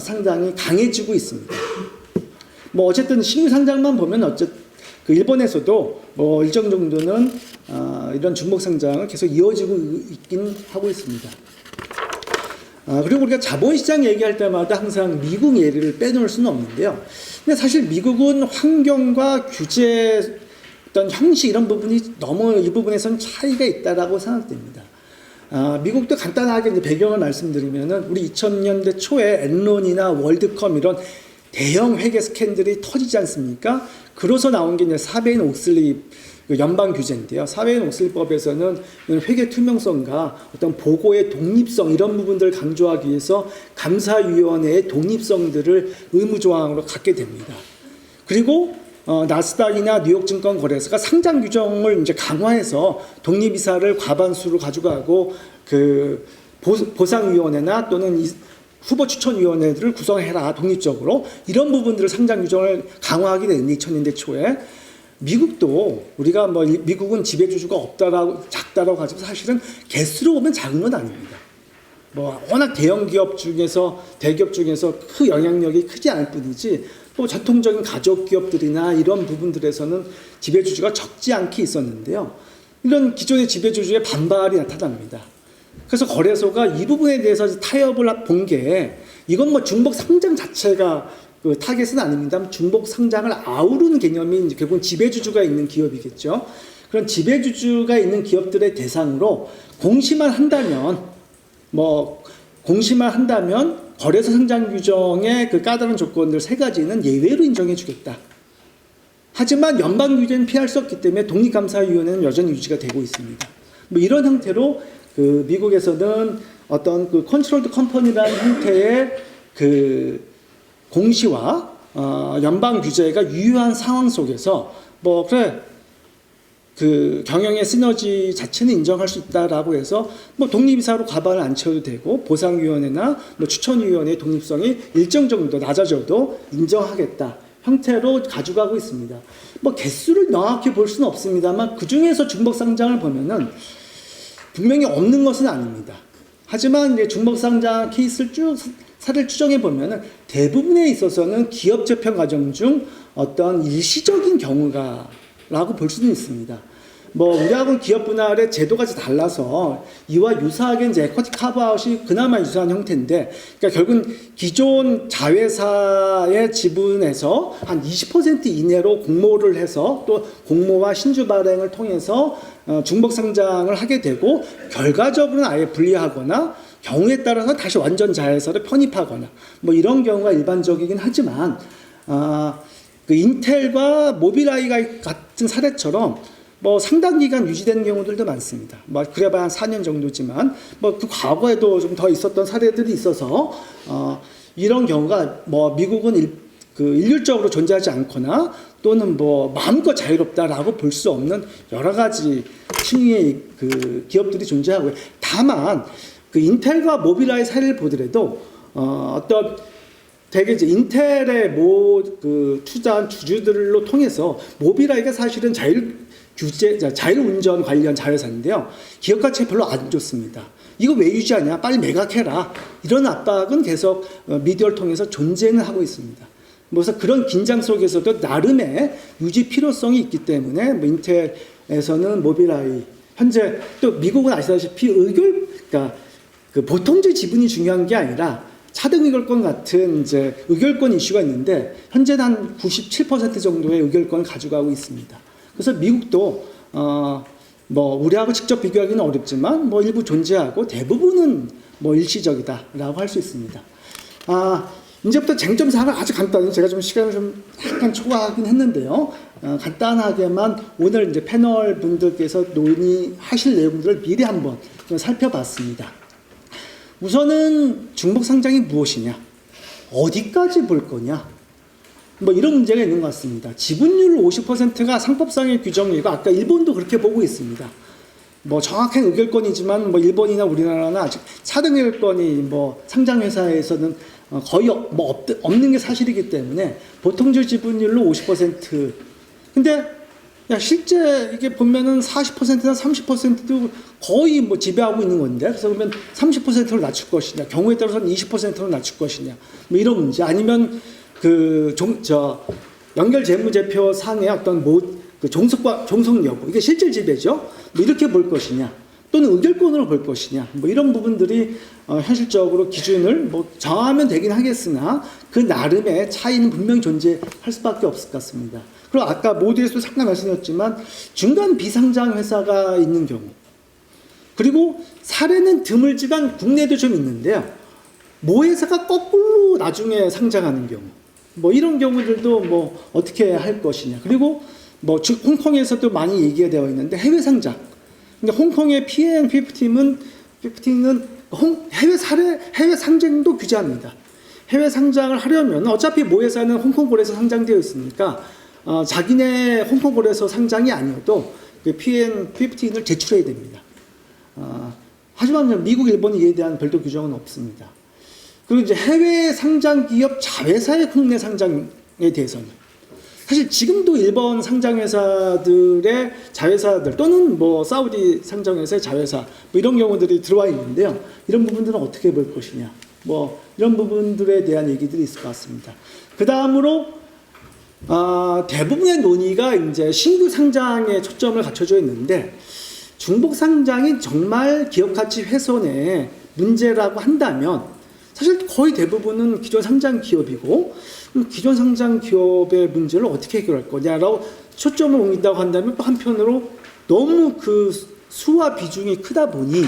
상당히 강해지고 있습니다. 뭐 어쨌든 신규 상장만 보면 그 일본에서도 뭐 일정 정도는 이런 중복 상장을 계속 이어지고 있긴 하고 있습니다. 그리고 우리가 자본시장 얘기할 때마다 항상 미국 예를 빼놓을 수는 없는데요. 근데 사실 미국은 환경과 규제 어떤 형식 이런 부분이 너무 이 부분에서는 차이가 있다라고 생각됩니다. 미국도 간단하게 이제 배경을 말씀드리면은 우리 2000년대 초에 엔론이나 월드컴 이런 대형 회계 스캔들이 터지지 않습니까? 그래서 나온 게 이제 사베인-옥슬리 연방 규제인데요. 사베인-옥슬리법에서는 회계 투명성과 어떤 보고의 독립성 이런 부분들을 강조하기 위해서 감사위원회의 독립성들을 의무 조항으로 갖게 됩니다. 그리고 나스닥이나 뉴욕증권거래소가 상장 규정을 이제 강화해서 독립이사를 과반수로 가져가고 그 보상위원회나 또는 후보 추천위원회들을 구성해라 독립적으로, 이런 부분들을 상장 규정을 강화하게 됐는데 2000년대 초에 미국도 우리가 뭐 미국은 지배주주가 없다라고 작다라고 가지고 사실은 개수로 보면 작은 건 아닙니다. 뭐 워낙 대기업 중에서 그 영향력이 크지 않을 뿐이지 또 전통적인 가족 기업들이나 이런 부분들에서는 지배주주가 적지 않게 있었는데요. 이런 기존의 지배주주의 반발이 나타납니다. 그래서 거래소가 이 부분에 대해서 타협을 본 게, 이건 뭐 중복 상장 자체가 그 타겟은 아닙니다. 중복 상장을 아우르는 개념이 이제 결국은 지배주주가 있는 기업이겠죠. 그런 지배주주가 있는 기업들의 대상으로 공시만 한다면 거래소 상장 규정의 그 까다로운 조건들 3가지는 예외로 인정해 주겠다. 하지만 연방 규제는 피할 수 없기 때문에 독립감사위원회는 여전히 유지가 되고 있습니다. 뭐 이런 형태로 그 미국에서는 어떤 그 컨트롤드 컴퍼니라는 형태의 그 공시와 연방 규제가 유효한 상황 속에서 뭐 그래 그 경영의 시너지 자체는 인정할 수 있다라고 해서 뭐 독립이사로 가반을 안 채워도 되고 보상위원회나 뭐 추천위원회의 독립성이 일정 정도 낮아져도 인정하겠다 형태로 가져가고 있습니다. 뭐 개수를 명확히 볼 수는 없습니다만 그 중에서 중복 상장을 보면은 분명히 없는 것은 아닙니다. 하지만 이제 중복 상장 케이스를 사례를 추정해 보면은 대부분에 있어서는 기업 재편 과정 중 어떤 일시적인 경우가라고 볼 수는 있습니다. 뭐 우리하고는 기업 분할의 제도가 달라서 이와 유사하게 이제 에쿼티 카브아웃이 그나마 유사한 형태인데, 그러니까 결국은 기존 자회사의 지분에서 한 20% 이내로 공모를 해서 또 공모와 신주 발행을 통해서 중복 상장을 하게 되고, 결과적으로는 아예 분리하거나 경우에 따라서 다시 완전 자회사를 편입하거나 뭐 이런 경우가 일반적이긴 하지만 그 인텔과 모빌아이 같은 사례처럼 뭐 상당 기간 유지되는 경우들도 많습니다. 뭐 그래봐야 한 4년 정도지만 뭐 그 과거에도 좀 더 있었던 사례들이 있어서 이런 경우가 뭐 미국은 일률적으로 존재하지 않거나 또는 뭐 마음껏 자유롭다라고 볼 수 없는 여러 가지 층위의 그 기업들이 존재하고요. 다만 그 인텔과 모빌아이 사례를 보더라도 어떤 되게 이제 인텔의 그 투자한 주주들로 통해서 모빌아이가 사실은 자율운전 관련 자회사인데요. 기업 가치가 별로 안 좋습니다. 이거 왜 유지하냐? 빨리 매각해라. 이런 압박은 계속 미디어를 통해서 존재는 하고 있습니다. 그래서 그런 긴장 속에서도 나름의 유지 필요성이 있기 때문에 뭐 인텔에서는 모빌아이, 현재 또 미국은 아시다시피 그러니까 그 보통주의 지분이 중요한 게 아니라 차등 의결권 같은 이제 의결권 이슈가 있는데 현재는 한 97% 정도의 의결권을 가져가고 있습니다. 그래서 미국도 뭐 우리하고 직접 비교하기는 어렵지만 뭐 일부 존재하고 대부분은 뭐 일시적이다라고 할 수 있습니다. 이제부터 쟁점 사항을 아주 간단히 제가 좀 시간을 좀 약간 초과하긴 했는데요. 간단하게만 오늘 이제 패널 분들께서 논의하실 내용들을 미리 한번 좀 살펴봤습니다. 우선은 중복 상장이 무엇이냐, 어디까지 볼 거냐, 뭐 이런 문제가 있는 것 같습니다. 지분율 50%가 상법상의 규정이고 아까 일본도 그렇게 보고 있습니다. 뭐 정확한 의결권이지만 뭐 일본이나 우리나라는 아직 차등 의결권이 뭐 상장 회사에서는 거의 뭐 없는 게 사실이기 때문에 보통주의 지분율로 50%. 근데 야 실제 이게 보면은 40%나 30%도 거의 뭐 지배하고 있는 건데, 그래서 그러면 30%로 낮출 것이냐, 경우에 따라서는 20%로 낮출 것이냐, 뭐 이런 문제, 아니면 연결 재무제표 상의 어떤 그 종속 여부, 이게 실질 지배죠. 뭐 이렇게 볼 것이냐, 또는 의결권으로 볼 것이냐, 뭐 이런 부분들이 현실적으로 기준을 뭐 정하면 되긴 하겠으나 그 나름의 차이는 분명히 존재할 수밖에 없을 것 같습니다. 그리고 아까 모두에서도 잠깐 말씀드렸지만 중간 비상장 회사가 있는 경우, 그리고 사례는 드물지만 국내도 좀 있는데요. 모 회사가 거꾸로 나중에 상장하는 경우, 뭐 이런 경우들도 뭐 어떻게 할 것이냐. 그리고 뭐 홍콩에서도 많이 얘기가 되어 있는데 해외 상장. 근데 홍콩의 PNPF팀은 해외 상장도 규제합니다. 해외 상장을 하려면 어차피 모 회사는 홍콩거래소 상장되어 있으니까 자기네 홍콩거래소 상장이 아니어도 그 PNPF팀을 제출해야 됩니다. 하지만 미국, 일본 이에 대한 별도 규정은 없습니다. 그리고 이제 해외 상장 기업 자회사의 국내 상장에 대해서는 사실 지금도 일본 상장 회사들의 자회사들 또는 뭐 사우디 상장 회사의 자회사 뭐 이런 경우들이 들어와 있는데요. 이런 부분들은 어떻게 볼 것이냐, 뭐 이런 부분들에 대한 얘기들이 있을 것 같습니다. 그 다음으로 대부분의 논의가 이제 신규 상장에 초점을 갖춰져 있는데, 중복 상장이 정말 기업 가치 훼손의 문제라고 한다면 사실 거의 대부분은 기존 상장 기업이고, 기존 상장 기업의 문제를 어떻게 해결할 거냐라고 초점을 옮긴다고 한다면 또 한편으로 너무 그 수와 비중이 크다 보니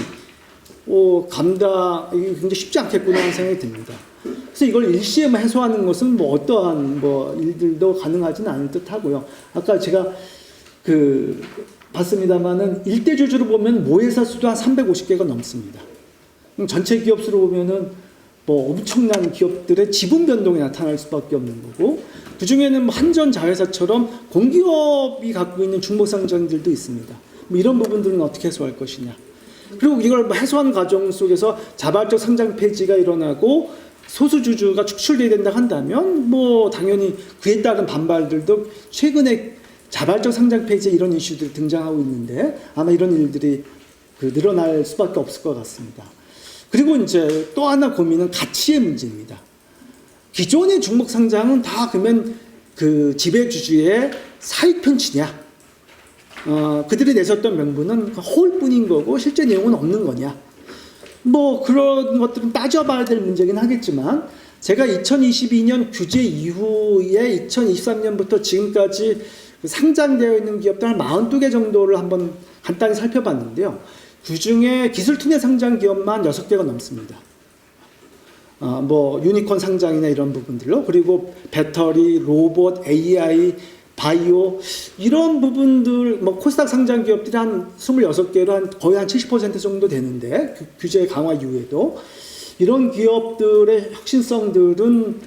감당이 굉장히 쉽지 않겠구나 하는 생각이 듭니다. 그래서 이걸 일시에만 해소하는 것은 뭐 어떠한 뭐 일들도 가능하지는 않을 듯 하고요. 아까 제가 봤습니다만은 일대주주로 보면 모회사 수도 한 350개가 넘습니다. 전체 기업 수로 보면은 뭐 엄청난 기업들의 지분 변동이 나타날 수밖에 없는 거고, 그 중에는 뭐 한전 자회사처럼 공기업이 갖고 있는 중복상장들도 있습니다. 뭐 이런 부분들은 어떻게 해소할 것이냐. 그리고 이걸 해소하는 과정 속에서 자발적 상장 폐지가 일어나고 소수주주가 축출돼야 된다 한다면 뭐 당연히 그에 따른 반발들도 최근에 자발적 상장 폐지 이런 이슈들이 등장하고 있는데 아마 이런 일들이 늘어날 수밖에 없을 것 같습니다. 그리고 이제 또 하나 고민은 가치의 문제입니다. 기존의 중복 상장은 다 그러면 그 지배주주의 사익 편취냐, 그들이 내셨던 명분은 허울뿐인 거고 실제 내용은 없는 거냐, 뭐 그런 것들은 따져봐야 될 문제긴 하겠지만, 제가 2022년 규제 이후에 2023년부터 지금까지 상장되어 있는 기업들 한 42개 정도를 한번 간단히 살펴봤는데요. 그 중에 기술투자 상장 기업만 6개가 넘습니다. 뭐 유니콘 상장이나 이런 부분들로, 그리고 배터리, 로봇, AI, 바이오 이런 부분들, 뭐 코스닥 상장 기업들이 한 26개로 거의 한 70% 정도 되는데, 규제 강화 이후에도 이런 기업들의 혁신성들은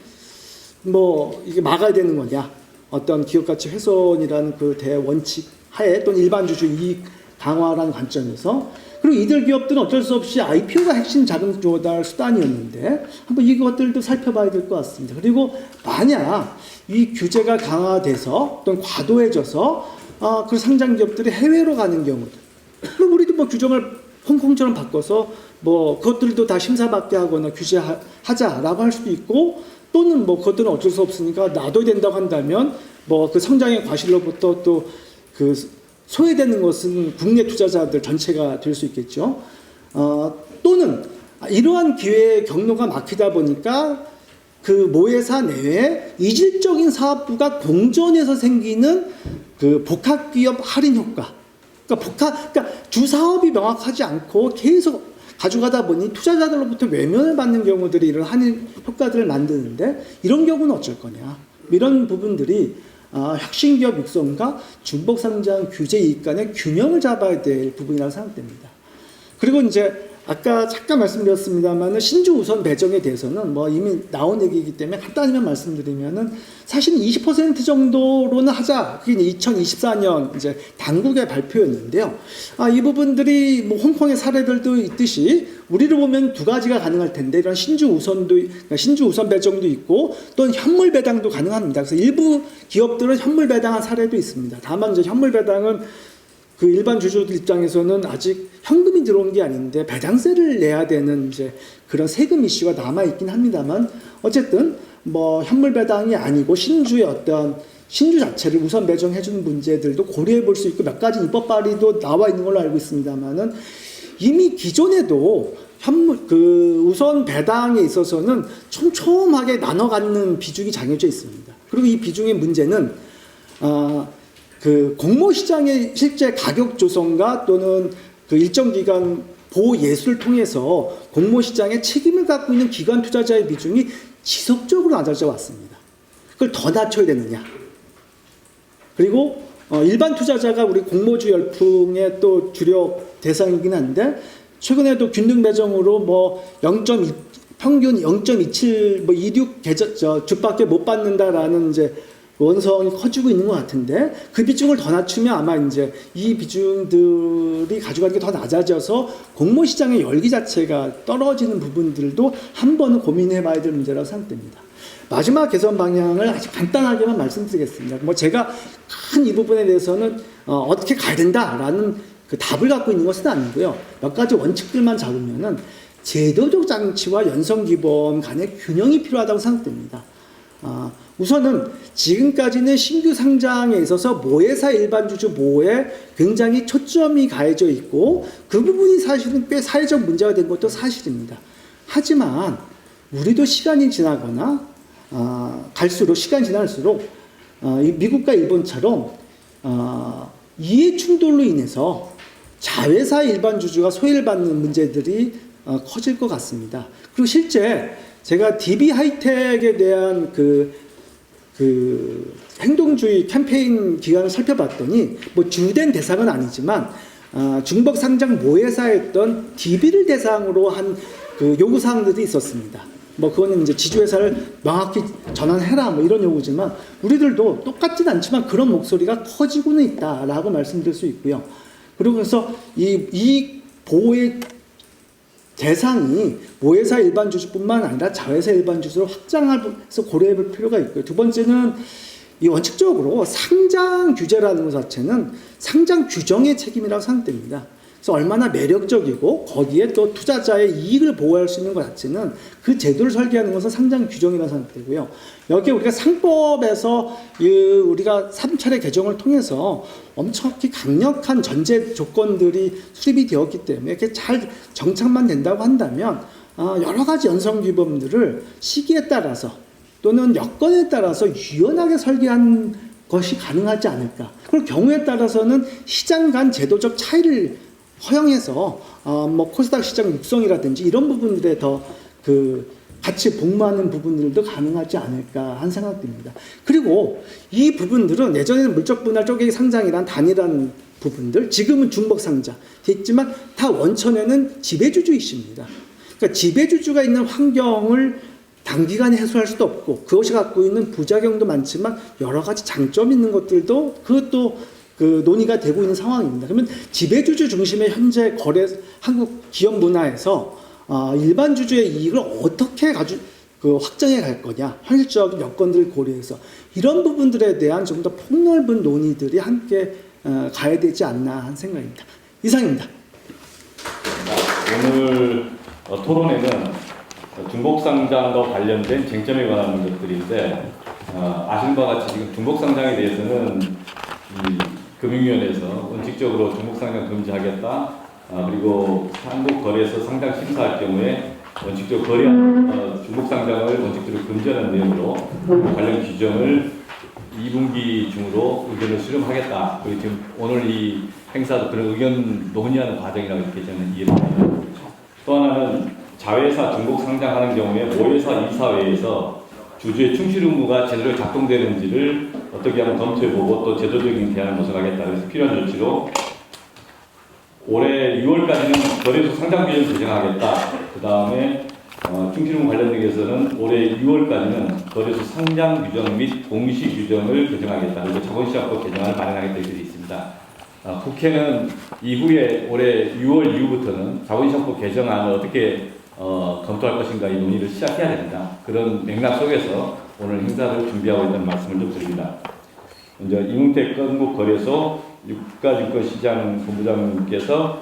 뭐 이게 막아야 되는 거냐, 어떤 기업 가치 훼손이라는 그 대원칙 하에 또는 일반 주주 이익 강화라는 관점에서, 그리고 이들 기업들은 어쩔 수 없이 IPO가 핵심 자금 조달 수단이었는데 한번 이것들도 살펴봐야 될 것 같습니다. 그리고 만약 이 규제가 강화돼서 또는 과도해져서 그 상장 기업들이 해외로 가는 경우들, 우리도 뭐 규정을 홍콩처럼 바꿔서 뭐 그것들도 다 심사받게 하거나 규제하자라고 할 수도 있고, 또는 뭐 그것들은 어쩔 수 없으니까 놔둬야 된다고 한다면 뭐 그 성장의 과실로부터 또 그 소외되는 것은 국내 투자자들 전체가 될 수 있겠죠. 또는 이러한 기회의 경로가 막히다 보니까 그 모회사 내에 이질적인 사업부가 공존해서 생기는 그 복합기업 할인 효과. 그러니까 주 사업이 명확하지 않고 계속 가져가다 보니 투자자들로부터 외면을 받는 경우들이 이런 할인 효과들을 만드는데 이런 경우는 어쩔 거냐. 이런 부분들이 혁신기업 육성과 중복상장 규제 이익 간의 균형을 잡아야 될 부분이라고 생각됩니다. 그리고 이제 아까 잠깐 말씀드렸습니다만 신주 우선 배정에 대해서는 뭐 이미 나온 얘기이기 때문에 간단히만 말씀드리면은 사실 20% 정도로는 하자. 그게 2024년 이제 당국의 발표였는데요. 이 부분들이 뭐 홍콩의 사례들도 있듯이 우리를 보면 두 가지가 가능할 텐데 이런 신주 우선 배정도 있고 또는 현물 배당도 가능합니다. 그래서 일부 기업들은 현물 배당한 사례도 있습니다. 다만 이제 현물 배당은 그 일반 주주들 입장에서는 아직 현금이 들어온 게 아닌데 배당세를 내야 되는 이제 그런 세금 이슈가 남아 있긴 합니다만 어쨌든 뭐 현물 배당이 아니고 신주의 어떤 신주 자체를 우선 배정해 주는 문제들도 고려해 볼 수 있고 몇 가지 입법 발의도 나와 있는 걸로 알고 있습니다만은 이미 기존에도 그 우선 배당에 있어서는 촘촘하게 나눠 갖는 비중이 정해져 있습니다. 그리고 이 비중의 문제는 그 공모 시장의 실제 가격 조성과 또는 그 일정 기간 보호 예수를 통해서 공모 시장에 책임을 갖고 있는 기관 투자자의 비중이 지속적으로 낮아져 왔습니다. 그걸 더 낮춰야 되느냐? 그리고 일반 투자자가 우리 공모주 열풍의 또 주력 대상이긴 한데 최근에도 균등 배정으로 뭐 평균 0.27 뭐 26 주밖에 못 받는다라는 이제 원성이 커지고 있는 것 같은데 그 비중을 더 낮추면 아마 이제 이 비중들이 가져가는 게 더 낮아져서 공모 시장의 열기 자체가 떨어지는 부분들도 한 번은 고민해 봐야 될 문제라고 생각됩니다. 마지막 개선 방향을 아주 간단하게만 말씀드리겠습니다. 뭐 제가 큰 이 부분에 대해서는 어떻게 가야 된다라는 그 답을 갖고 있는 것은 아니고요. 몇 가지 원칙들만 잡으면은 제도적 장치와 연성기본 간의 균형이 필요하다고 생각됩니다. 우선은 지금까지는 신규 상장에 있어서 모회사 일반주주 보호에 굉장히 초점이 가해져 있고 그 부분이 사실은 꽤 사회적 문제가 된 것도 사실입니다. 하지만 우리도 시간이 지나거나 시간이 지날수록 미국과 일본처럼 이해 충돌로 인해서 자회사 일반주주가 소외를 받는 문제들이 커질 것 같습니다. 그리고 실제 제가 DB 하이텍에 대한 그 행동주의 캠페인 기간을 살펴봤더니 뭐 주된 대상은 아니지만 중복 상장 모회사에 했던 DB를 대상으로 한 그 요구 사항들이 있었습니다. 뭐 그거는 이제 지주회사를 명확히 전환해라 뭐 이런 요구지만 우리들도 똑같진 않지만 그런 목소리가 커지고는 있다라고 말씀드릴 수 있고요. 그리고 그래서 이 보호의 대상이 모회사 일반 주주뿐만 아니라 자회사 일반 주주로 확장해서 고려해 볼 필요가 있고요. 두 번째는 이 원칙적으로 상장 규제라는 것 자체는 상장 규정의 책임이라고 생각됩니다. 그래서 얼마나 매력적이고 거기에 또 투자자의 이익을 보호할 수 있는 것 자체는 그 제도를 설계하는 것은 상장 규정이라고 생각되고요. 여기에 우리가 상법에서 우리가 3차례 개정을 통해서 엄청나게 강력한 전제 조건들이 수립이 되었기 때문에 이렇게 잘 정착만 된다고 한다면 여러 가지 연성규범들을 시기에 따라서 또는 여건에 따라서 유연하게 설계한 것이 가능하지 않을까. 그리고 경우에 따라서는 시장 간 제도적 차이를 허용해서 뭐 코스닥 시장 육성이라든지 이런 부분들에 더 같이 복무하는 부분들도 가능하지 않을까 하는 생각됩니다. 그리고 이 부분들은 예전에는 물적 분할 쪼개기 상장이란 단일한 부분들, 지금은 중복 상장 됐지만 다 원천에는 지배주주 이슈입니다. 그러니까 지배주주가 있는 환경을 단기간에 해소할 수도 없고 그것이 갖고 있는 부작용도 많지만 여러 가지 장점이 있는 것들도 그것도 논의가 되고 있는 상황입니다. 그러면 지배주주 중심의 현재 한국 기업 문화에서 일반 주주의 이익을 어떻게 확정해 갈 거냐, 현실적인 여건들을 고려해서 이런 부분들에 대한 좀 더 폭넓은 논의들이 함께 가야 되지 않나 하는 생각입니다. 이상입니다. 오늘 토론회는 중복상장과 관련된 쟁점에 관한 것들인데 아시는 바와 같이 지금 중복상장에 대해서는 금융위원회에서 원칙적으로 중복상장 금지하겠다. 그리고 한국거래소 상장 심사할 경우에 원칙적으로 거래한 중복 상장을 원칙적으로 금지하는 내용으로 관련 규정을 2분기 중으로 의견을 수렴하겠다. 그리고 지금 오늘 이 행사도 그런 의견 논의하는 과정이라고 이렇게 저는 이해를 합니다. 또 하나는 자회사 중복 상장하는 경우에 모회사 이사회에서 주주의 충실 의무가 제대로 작동되는지를 어떻게 한번 검토해보고 또 제도적인 대안을 모색하겠다. 그래서 필요한 조치로 올해 6월까지는 거래소 상장 규정 제정하겠다. 그 다음에 충실 의무 관련된 것에서는 올해 6월까지는 거래소 상장 규정 및 공시 규정을 개정하겠다. 그리고 자본시장법 개정안을 마련하겠다 이렇게 되어 있습니다. 국회는 이후에 올해 6월 이후부터는 자본시장법 개정안을 어떻게 검토할 것인가 이 논의를 시작해야 됩니다. 그런 맥락 속에서 오늘 행사를 준비하고 있다는 말씀을 좀 드립니다. 먼저 이문택 건국거래소 유가증권시장 본부장님께서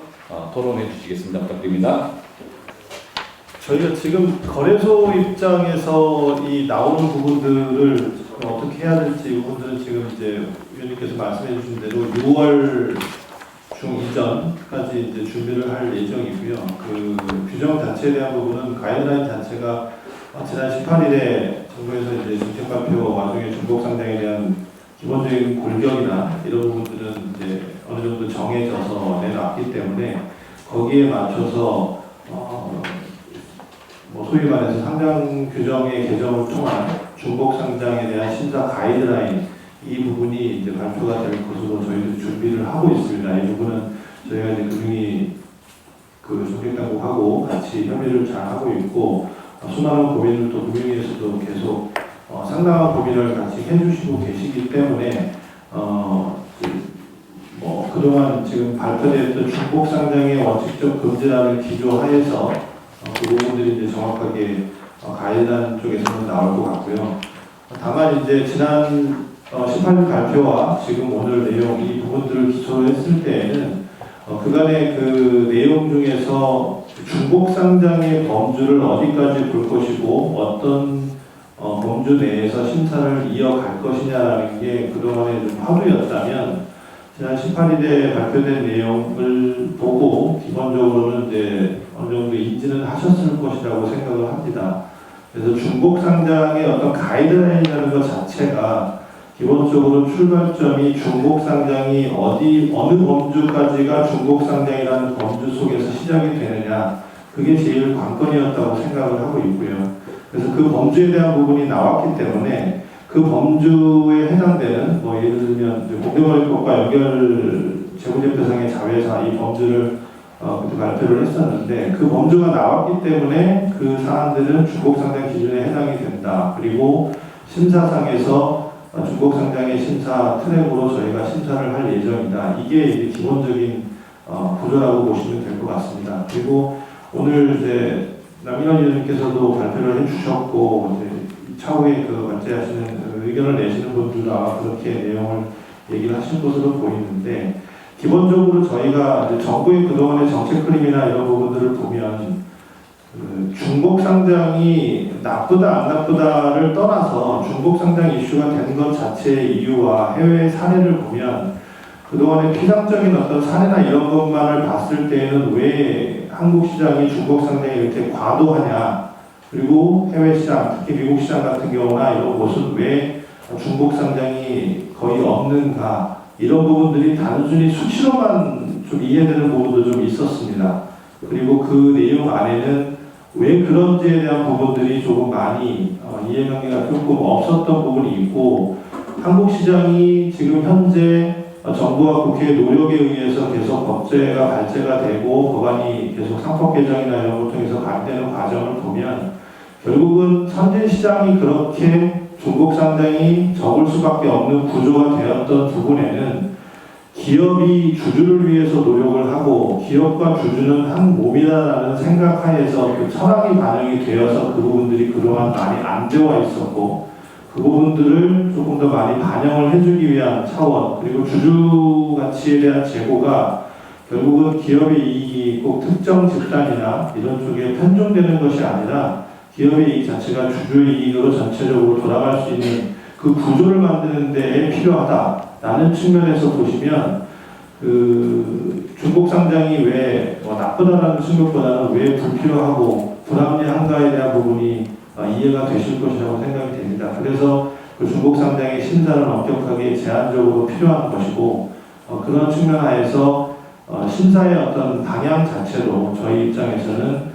토론해 주시겠습니다. 부탁드립니다. 저희가 지금 거래소 입장에서 이 나오는 부분들을 어떻게 해야 될지 이 부분들은 지금 이제 위원님께서 말씀해 주신 대로 6월 중 이전까지 이제 준비를 할 예정이고요. 그 규정 자체에 대한 부분은 가이드라인 자체가 지난 18일에 정부에서 이제 정책 발표 와중에 중복 상장에 대한 기본적인 골격이나 이런 부분들은 이제 어느 정도 정해져서 내놨기 때문에 거기에 맞춰서 뭐 소위 말해서 상장 규정의 개정을 통한 중복 상장에 대한 심사 가이드라인 이 부분이 이제 발표가 될 것으로 저희도 준비를 하고 있습니다. 이 부분은 저희가 이제 금융위 그 정책당국하고 같이 협의를 잘 하고 있고 수많은 고민을 또 금융위에서도 계속 상당한 고민을 같이 해주시고 계시기 때문에 뭐 그동안 지금 발표됐던 중복 상장의 원칙적 금지라는 기조하에서 그 부분들이 이제 정확하게 가이드라인 쪽에서는 나올 것 같고요. 다만 이제 지난 18일 발표와 지금 오늘 내용 이 부분들을 기초로 했을 때에는 그간의 그 내용 중에서 중복 상장의 범주를 어디까지 볼 것이고 어떤 범주 내에서 심사를 이어갈 것이냐라는 게 그동안의 좀 화두였다면 지난 18일에 발표된 내용을 보고 기본적으로는 이제 어느 정도 인지는 하셨을 것이라고 생각을 합니다. 그래서 중복 상장의 어떤 가이드라인이라는 것 자체가 기본적으로 출발점이 중복 상장이 어느 범주까지가 중복 상장이라는 범주 속에서 시작이 되느냐 그게 제일 관건이었다고 생각을 하고 있고요. 그래서 그 범주에 대한 부분이 나왔기 때문에 그 범주에 해당되는 뭐 예를 들면 공개거래법과 연결 재무제표상의 자회사 이 범주를 그때 발표를 했었는데 그 범주가 나왔기 때문에 그 사안들은 중복상장 기준에 해당이 된다. 그리고 심사상에서 중복상장의 심사 트랙으로 저희가 심사를 할 예정이다. 이게 이제 기본적인 구조라고 보시면 될 것 같습니다. 그리고 오늘 이제 남인원 위원님께서도 발표를 해주셨고 이제 차후에 그 관제하시는 의견을 내시는 분들도 아마 그렇게 내용을 얘기를 하신 것으로 보이는데 기본적으로 저희가 이제 정부의 그동안의 정책 흐름이나 이런 부분들을 보면 그 중복 상장이 나쁘다 안 나쁘다를 떠나서 중복 상장 이슈가 된 것 자체의 이유와 해외 사례를 보면 그동안의 피상적인 어떤 사례나 이런 것만을 봤을 때에는 왜 한국 시장이 중복 상장이 이렇게 과도하냐 그리고 해외 시장 특히 미국 시장 같은 경우나 이런 곳은 왜 중복 상장이 거의 없는가 이런 부분들이 단순히 수치로만 좀 이해되는 부분도 좀 있었습니다. 그리고 그 내용 안에는 왜 그런지에 대한 부분들이 조금 많이 이해관계가 조금 없었던 부분이 있고 한국 시장이 지금 현재 정부와 국회의 노력에 의해서 계속 법제가 발제가 되고 법안이 계속 상법 개정이나 이런 걸 통해서 발전되는 과정을 보면 결국은 선진 시장이 그렇게 중복 상장이 적을 수밖에 없는 구조가 되었던 부분에는 기업이 주주를 위해서 노력을 하고 기업과 주주는 한 몸이다라는 생각하에서 그 철학이 반영이 되어서 그 부분들이 그동안 많이 안 되어 있었고 그 부분들을 조금 더 많이 반영을 해주기 위한 차원 그리고 주주 가치에 대한 제고가 결국은 기업의 이익이 꼭 특정 집단이나 이런 쪽에 편중되는 것이 아니라 기업의 이익 자체가 주주의 이익으로 전체적으로 돌아갈 수 있는 그 구조를 만드는 데에 필요하다라는 측면에서 보시면 그 중복 상장이 왜 나쁘다는 생각보다는 왜 불필요하고 불합리한가에 대한 부분이 이해가 되실 것이라고 생각이 됩니다. 그래서 그 중복 상장의 심사는 엄격하게 제한적으로 필요한 것이고 그런 측면 하에서 심사의 어떤 방향 자체도 저희 입장에서는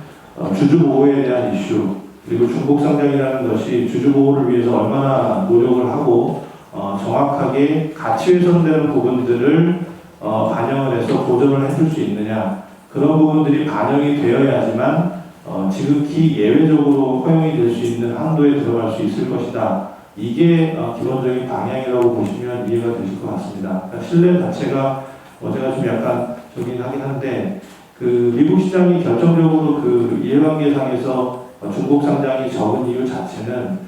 주주 보호에 대한 이슈 그리고 중복 상장이라는 것이 주주 보호를 위해서 얼마나 노력을 하고 정확하게 가치 훼손되는 부분들을 반영을 해서 보전을 해줄 수 있느냐 그런 부분들이 반영이 되어야지만 지극히 예외적으로 허용이 될 수 있는 한도에 들어갈 수 있을 것이다. 이게 기본적인 방향이라고 보시면 이해가 되실 것 같습니다. 그러니까 신뢰 자체가 제가 좀 약간 저긴 하긴 한데 그 미국 시장이 결정적으로 그 이해관계상에서 중복 상장이 적은 이유 자체는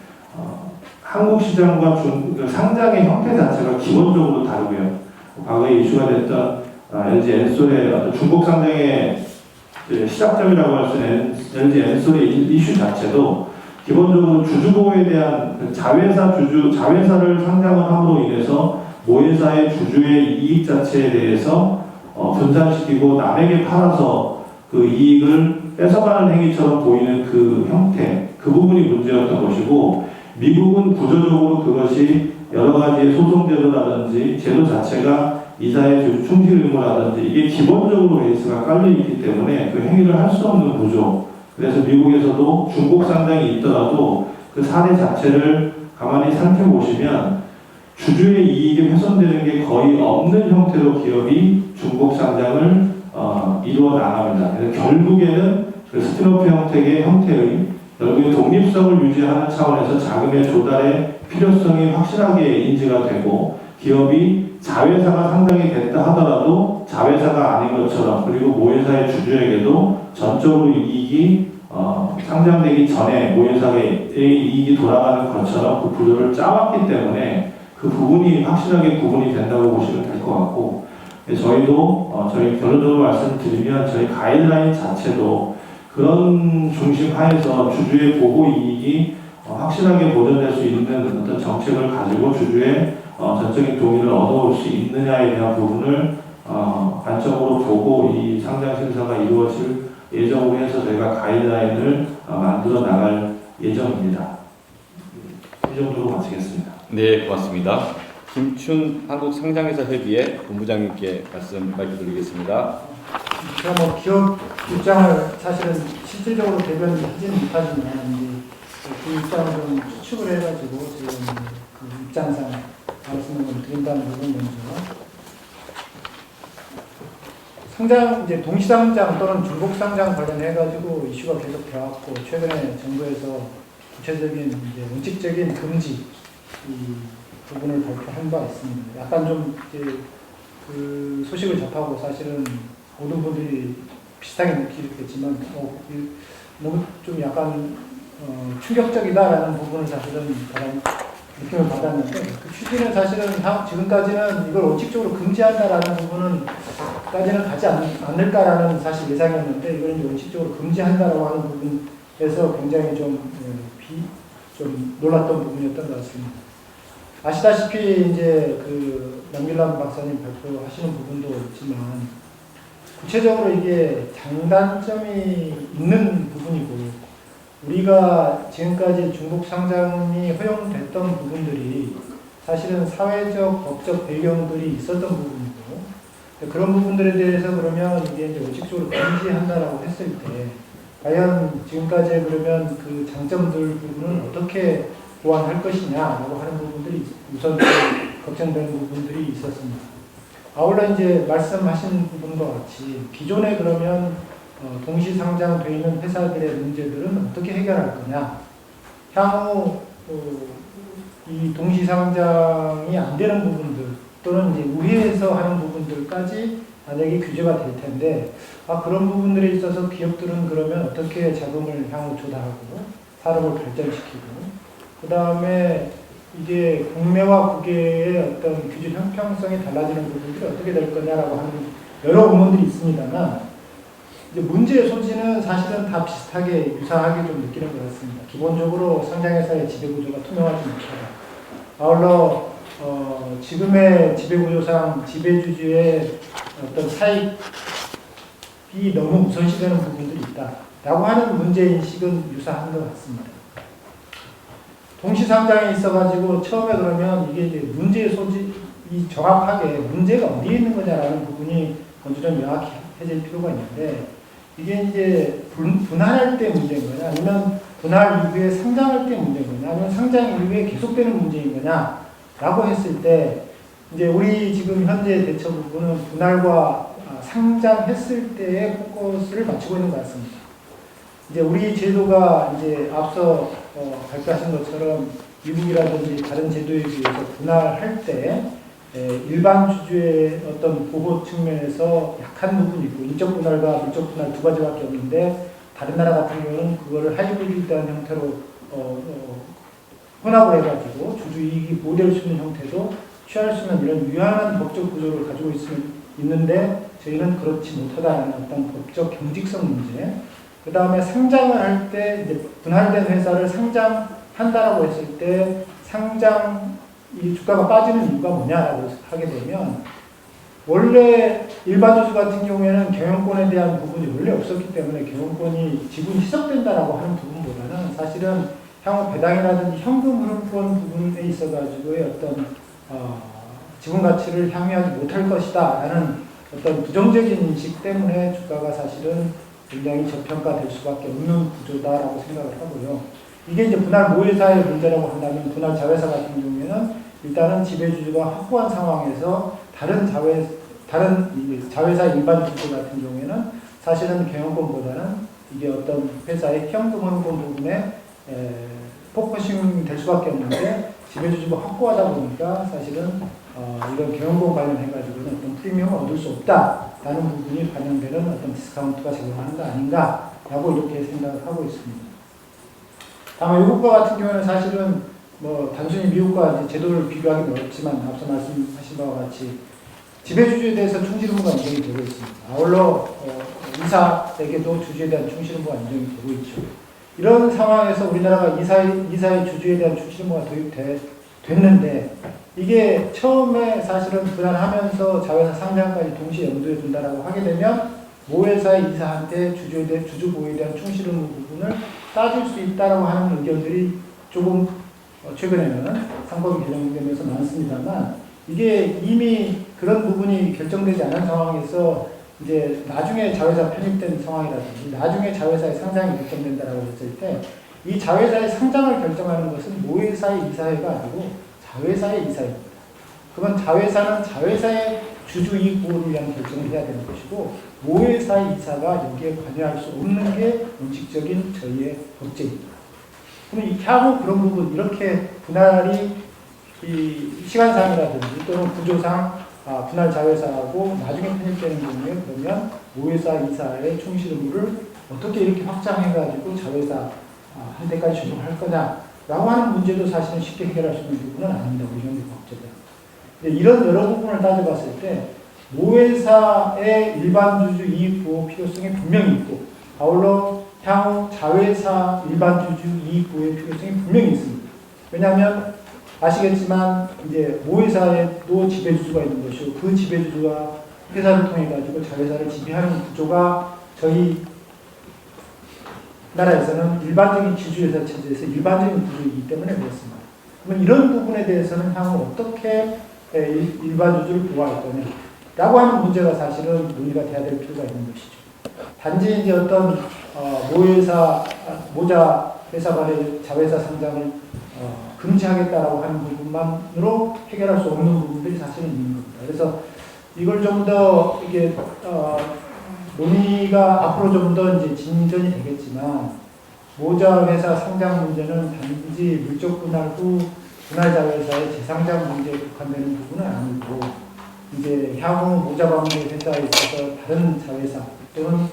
한국 시장과 상장의 형태 자체가 기본적으로 다르고요. 과거에 이슈가 됐던 LG 엔솔의 어떤 중복 상장의 시작점이라고 할 수 있는 LG 엔솔의 이슈 자체도 기본적으로 주주보호에 대한 자회사를 상장을 함으로 인해서 모회사의 주주의 이익 자체에 대해서 분산시키고 남에게 팔아서 그 이익을 뺏어가는 행위처럼 보이는 그 형태, 그 부분이 문제였던 것이고 미국은 구조적으로 그것이 여러 가지의 소송제도라든지 제도 자체가 이사의 충실 의무라든지 이게 기본적으로 베이스가 깔려있기 때문에 그 행위를 할 수 없는 구조. 그래서 미국에서도 중복 상장이 있더라도 그 사례 자체를 가만히 살펴보시면 주주의 이익이 훼손되는 게 거의 없는 형태로 기업이 중복 상장을 이루어 나갑니다. 그래서 결국에는 그 스피노프 형태의 결국에 독립성을 유지하는 차원에서 자금의 조달의 필요성이 확실하게 인지가 되고 기업이 자회사가 상장이 됐다 하더라도 자회사가 아닌 것처럼 그리고 모회사의 주주에게도 전적으로 이익이 상장되기 전에 모회사의 이익이 돌아가는 것처럼 그 구조를 짜왔기 때문에 그 부분이 확실하게 구분이 된다고 보시면 될 것 같고 저희도 저희 결론적으로 말씀드리면 저희 가이드라인 자체도 그런 중심 하에서 주주의 보호 이익이 확실하게 보존될 수 있는 어떤 정책을 가지고 주주의 전적인 동의를 얻어올 수 있느냐에 대한 부분을 관점으로 보고 이 상장 심사가 이루어질 예정으로 해서 저희가 가이드라인을 만들어 나갈 예정입니다. 이 정도로 마치겠습니다. 네, 고맙습니다. 김춘 한국상장회사협의회 본부장님께 말씀 드리겠습니다. 제가 뭐 기업 입장을 사실은 실질적으로 대변하지는 못하지만 그 입장을 좀 추측을 해가지고 지금 그 입장상 말씀을 드린다는 부분 먼저 상장 이제 동시상장 또는 중복상장 관련해가지고 이슈가 계속 되었고 최근에 정부에서 구체적인 이제 원칙적인 금지 이 부분을 발표한 바 있습니다. 약간 좀 이제 그 소식을 접하고 사실은 모든 분들이 비슷하게 느끼겠지만 너무 좀 약간 충격적이다라는 부분을 사실은 느낌을 받았는데 그 취지는 사실은 지금까지는 이걸 원칙적으로 금지한다라는 부분은까지는 가지 않을까라는 사실 예상이었는데 이걸 이제 원칙적으로 금지한다라고 하는 부분에서 굉장히 좀 놀랐던 부분이었던 것 같습니다. 아시다시피 이제 그 남길남 박사님 발표하시는 부분도 있지만 구체적으로 이게 장단점이 있는 부분이고 우리가 지금까지 중복 상장이 허용됐던 부분들이 사실은 사회적, 법적 배경들이 있었던 부분이고 그런 부분들에 대해서 그러면 이게 이제 원칙적으로 금지한다라고 했을 때 과연 지금까지 그러면 그 장점들 부분은 어떻게 보완할 것이냐라고 하는 부분들이 우선 걱정되는 부분들이 있었습니다. 아울러 이제 말씀하신 부분과 같이 기존에 그러면 동시 상장되어 있는 회사들의 문제들은 어떻게 해결할 거냐. 향후 이 동시 상장이 안 되는 부분들 또는 이제 우회해서 하는 부분들까지 만약에 규제가 될 텐데 그런 부분들에 있어서 기업들은 그러면 어떻게 자금을 향후 조달하고 산업을 발전시키고 그 다음에 이게 국내와 국외의 어떤 규제 형평성이 달라지는 부분들이 어떻게 될 거냐라고 하는 여러 의문들이 있습니다만 이제 문제의 소지는 사실은 다 비슷하게 유사하게 좀 느끼는 것 같습니다. 기본적으로 상장회사의 지배구조가 투명하지 못하다. 아울러 지금의 지배구조상 지배주주의 어떤 사익 너무 우선시되는 부분들이 있다라고 하는 문제인식은 유사한 것 같습니다. 동시상장에 있어가지고 처음에 그러면 이게 이제 문제의 소집이 정확하게 문제가 어디에 있는 거냐라는 부분이 먼저 좀 명확해질 필요가 있는데 이게 이제 분할할 때 문제인 거냐 아니면 분할 이후에 상장할 때 문제인 거냐 아니면 상장 이후에 계속되는 문제인 거냐라고 했을 때 이제 우리 지금 현재 대처 부분은 분할과 상장했을 때의 포커스를 맞추고 있는 것 같습니다. 이제 우리 제도가 이제 앞서 발표하신 것처럼 미국이라든지 다른 제도에 비해서 분할할 때 일반 주주의 어떤 보호 측면에서 약한 부분이 있고 인적 분할과 물적 분할 두 가지밖에 없는데 다른 나라 같은 경우는 그거를 하이브리드한 형태로 혼합을 해가지고 주주 이익이 보호될 수 있는 형태도 취할 수 있는 이런 유한한 법적 구조를 가지고 있는데 저희는 그렇지 못하다는 어떤 법적 경직성 문제. 그 다음에 상장을 할 때 이제 분할된 회사를 상장한다라고 했을 때 상장 이 주가가 빠지는 이유가 뭐냐라고 하게 되면 원래 일반 주주 같은 경우에는 경영권에 대한 부분이 원래 없었기 때문에 경영권이 지분 희석된다라고 하는 부분보다는 사실은 향후 배당이라든지 현금 흐름권 부분에 있어가지고의 어떤 지분 가치를 향유하지 못할 것이다라는 어떤 부정적인 인식 때문에 주가가 사실은 굉장히 저평가될 수밖에 없는 구조다라고 생각을 하고요. 이게 이제 분할 모회사의 문제라고 한다면 분할 자회사 같은 경우에는 일단은 지배주주가 확고한 상황에서 다른 자회사 일반 주주 같은 경우에는 사실은 경영권보다는 이게 어떤 회사의 현금 흐름권 부분에 포커싱이 될 수밖에 없는데 지배주주가 확고하다 보니까 사실은 이런 경영권 관련해가지고는 어떤 프리미엄을 얻을 수 없다라는 부분이 반영되는 어떤 디스카운트가 적용하는 거 아닌가라고 이렇게 생각을 하고 있습니다. 다만 외국과 같은 경우는 사실은 뭐 단순히 미국과 이제 제도를 비교하기는 어렵지만 앞서 말씀하신 바와 같이 지배주주에 대해서 충실 의무가 인정이 되고 있습니다. 아울러 이사에게도 주주에 대한 충실 의무가 인정이 되고 있죠. 이런 상황에서 우리나라가 이사의 주주에 대한 충실 의무가 도입됐는데 이게 처음에 사실은 분할하면서 자회사 상장까지 동시에 염두에 둔다라고 하게 되면 모회사의 이사한테 주주 보호에 대한 충실 의무 부분을 따질 수 있다라고 하는 의견들이 조금 최근에는 상법이 개정되면서 많습니다만 이게 이미 그런 부분이 결정되지 않은 상황에서 이제 나중에 자회사 편입된 상황이라든지 나중에 자회사의 상장이 결정된다라고 했을 때 이 자회사의 상장을 결정하는 것은 모회사의 이사회가 아니고 자회사의 이사회입니다. 그러면 자회사는 자회사의 주주이익 보호를 위한 결정을 해야 되는 것이고 모회사의 이사가 여기에 관여할 수 없는 게 원칙적인 저희의 법제입니다. 그럼 향후 그런 부분 이렇게 분할이 이 시간상이라든지 또는 구조상 분할 자회사하고 나중에 편입되는 경우에 그러면 모회사 이사의 충실 의무를 어떻게 이렇게 확장해가지고 자회사 할 때까지 적용할 거냐라고 하는 문제도 사실은 쉽게 해결할 수 있는 부분은 아닙니다. 우리 현재 법제도. 이런 여러 부분을 따져봤을 때 모회사의 일반 주주 이익 보호 필요성이 분명히 있고 아울러 향후 자회사 일반 주주 이익 보호의 필요성이 분명히 있습니다. 왜냐하면 아시겠지만 이제 모회사에도 지배주주가 있는 것이고 그 지배주주가 회사를 통해 가지고 자회사를 지배하는 구조가 저희 나라에서는 일반적인 지주회사 체제에서 일반적인 구조이기 때문에 그렇습니다. 그러면 이런 부분에 대해서는 향후 어떻게 일반 주주를 보호할 거냐라고 하는 문제가 사실은 논의가 돼야 될 필요가 있는 것이죠. 단지 이제 어떤 모자 회사 간의 자회사 상장을 금지하겠다라고 하는 부분만으로 해결할 수 없는 부분들이 사실은 있는 겁니다. 그래서 이걸 좀 더 이게 논의가 앞으로 좀 더 이제 진전이 되겠지만 모자 회사 상장 문제는 단지 물적 분할 후 분할 자회사의 재상장 문제에 국한되는 부분은 아니고 이제 향후 모자 관계 회사에 있어서 다른 자회사 또는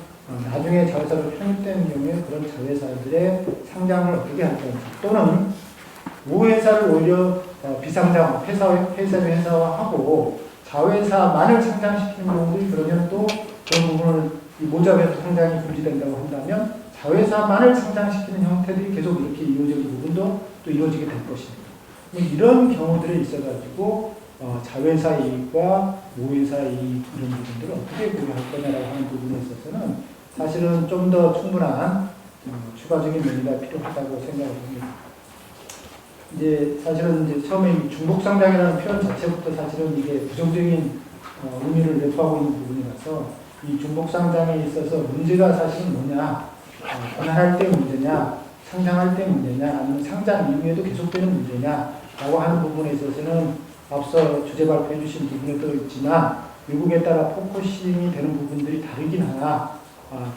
나중에 자회사로 편입되는 경우에 그런 자회사들의 상장을 어떻게 할 건지 또는 모회사를 오히려 비상장 회사화하고 자회사만을 상장시키는 경우들이 그러면 또 그런 부분을 이 모자 회사 상장이 금지된다고 한다면 자회사만을 상장시키는 형태들이 계속 이렇게 이루어지는 부분도 또 이루어지게 될 것입니다. 이런 경우들에 있어가지고 자회사 이익과 모회사 이익 이런 부분들을 어떻게 고려할 거냐라고 하는 부분에 있어서는 사실은 좀 더 충분한 추가적인 논의가 필요하다고 생각을 합니다. 이제 사실은 이제 처음에 이 중복상장이라는 표현 자체부터 사실은 이게 부정적인 의미를 내포하고 있는 부분이라서 이 중복상장에 있어서 문제가 사실은 뭐냐, 권한할 때 문제냐, 상장할 때 문제냐, 아니면 상장 이후에도 계속되는 문제냐라고 하는 부분에 있어서는 앞서 주제 발표해 주신 부분에도 있지만 외국에 따라 포커싱이 되는 부분들이 다르긴 하나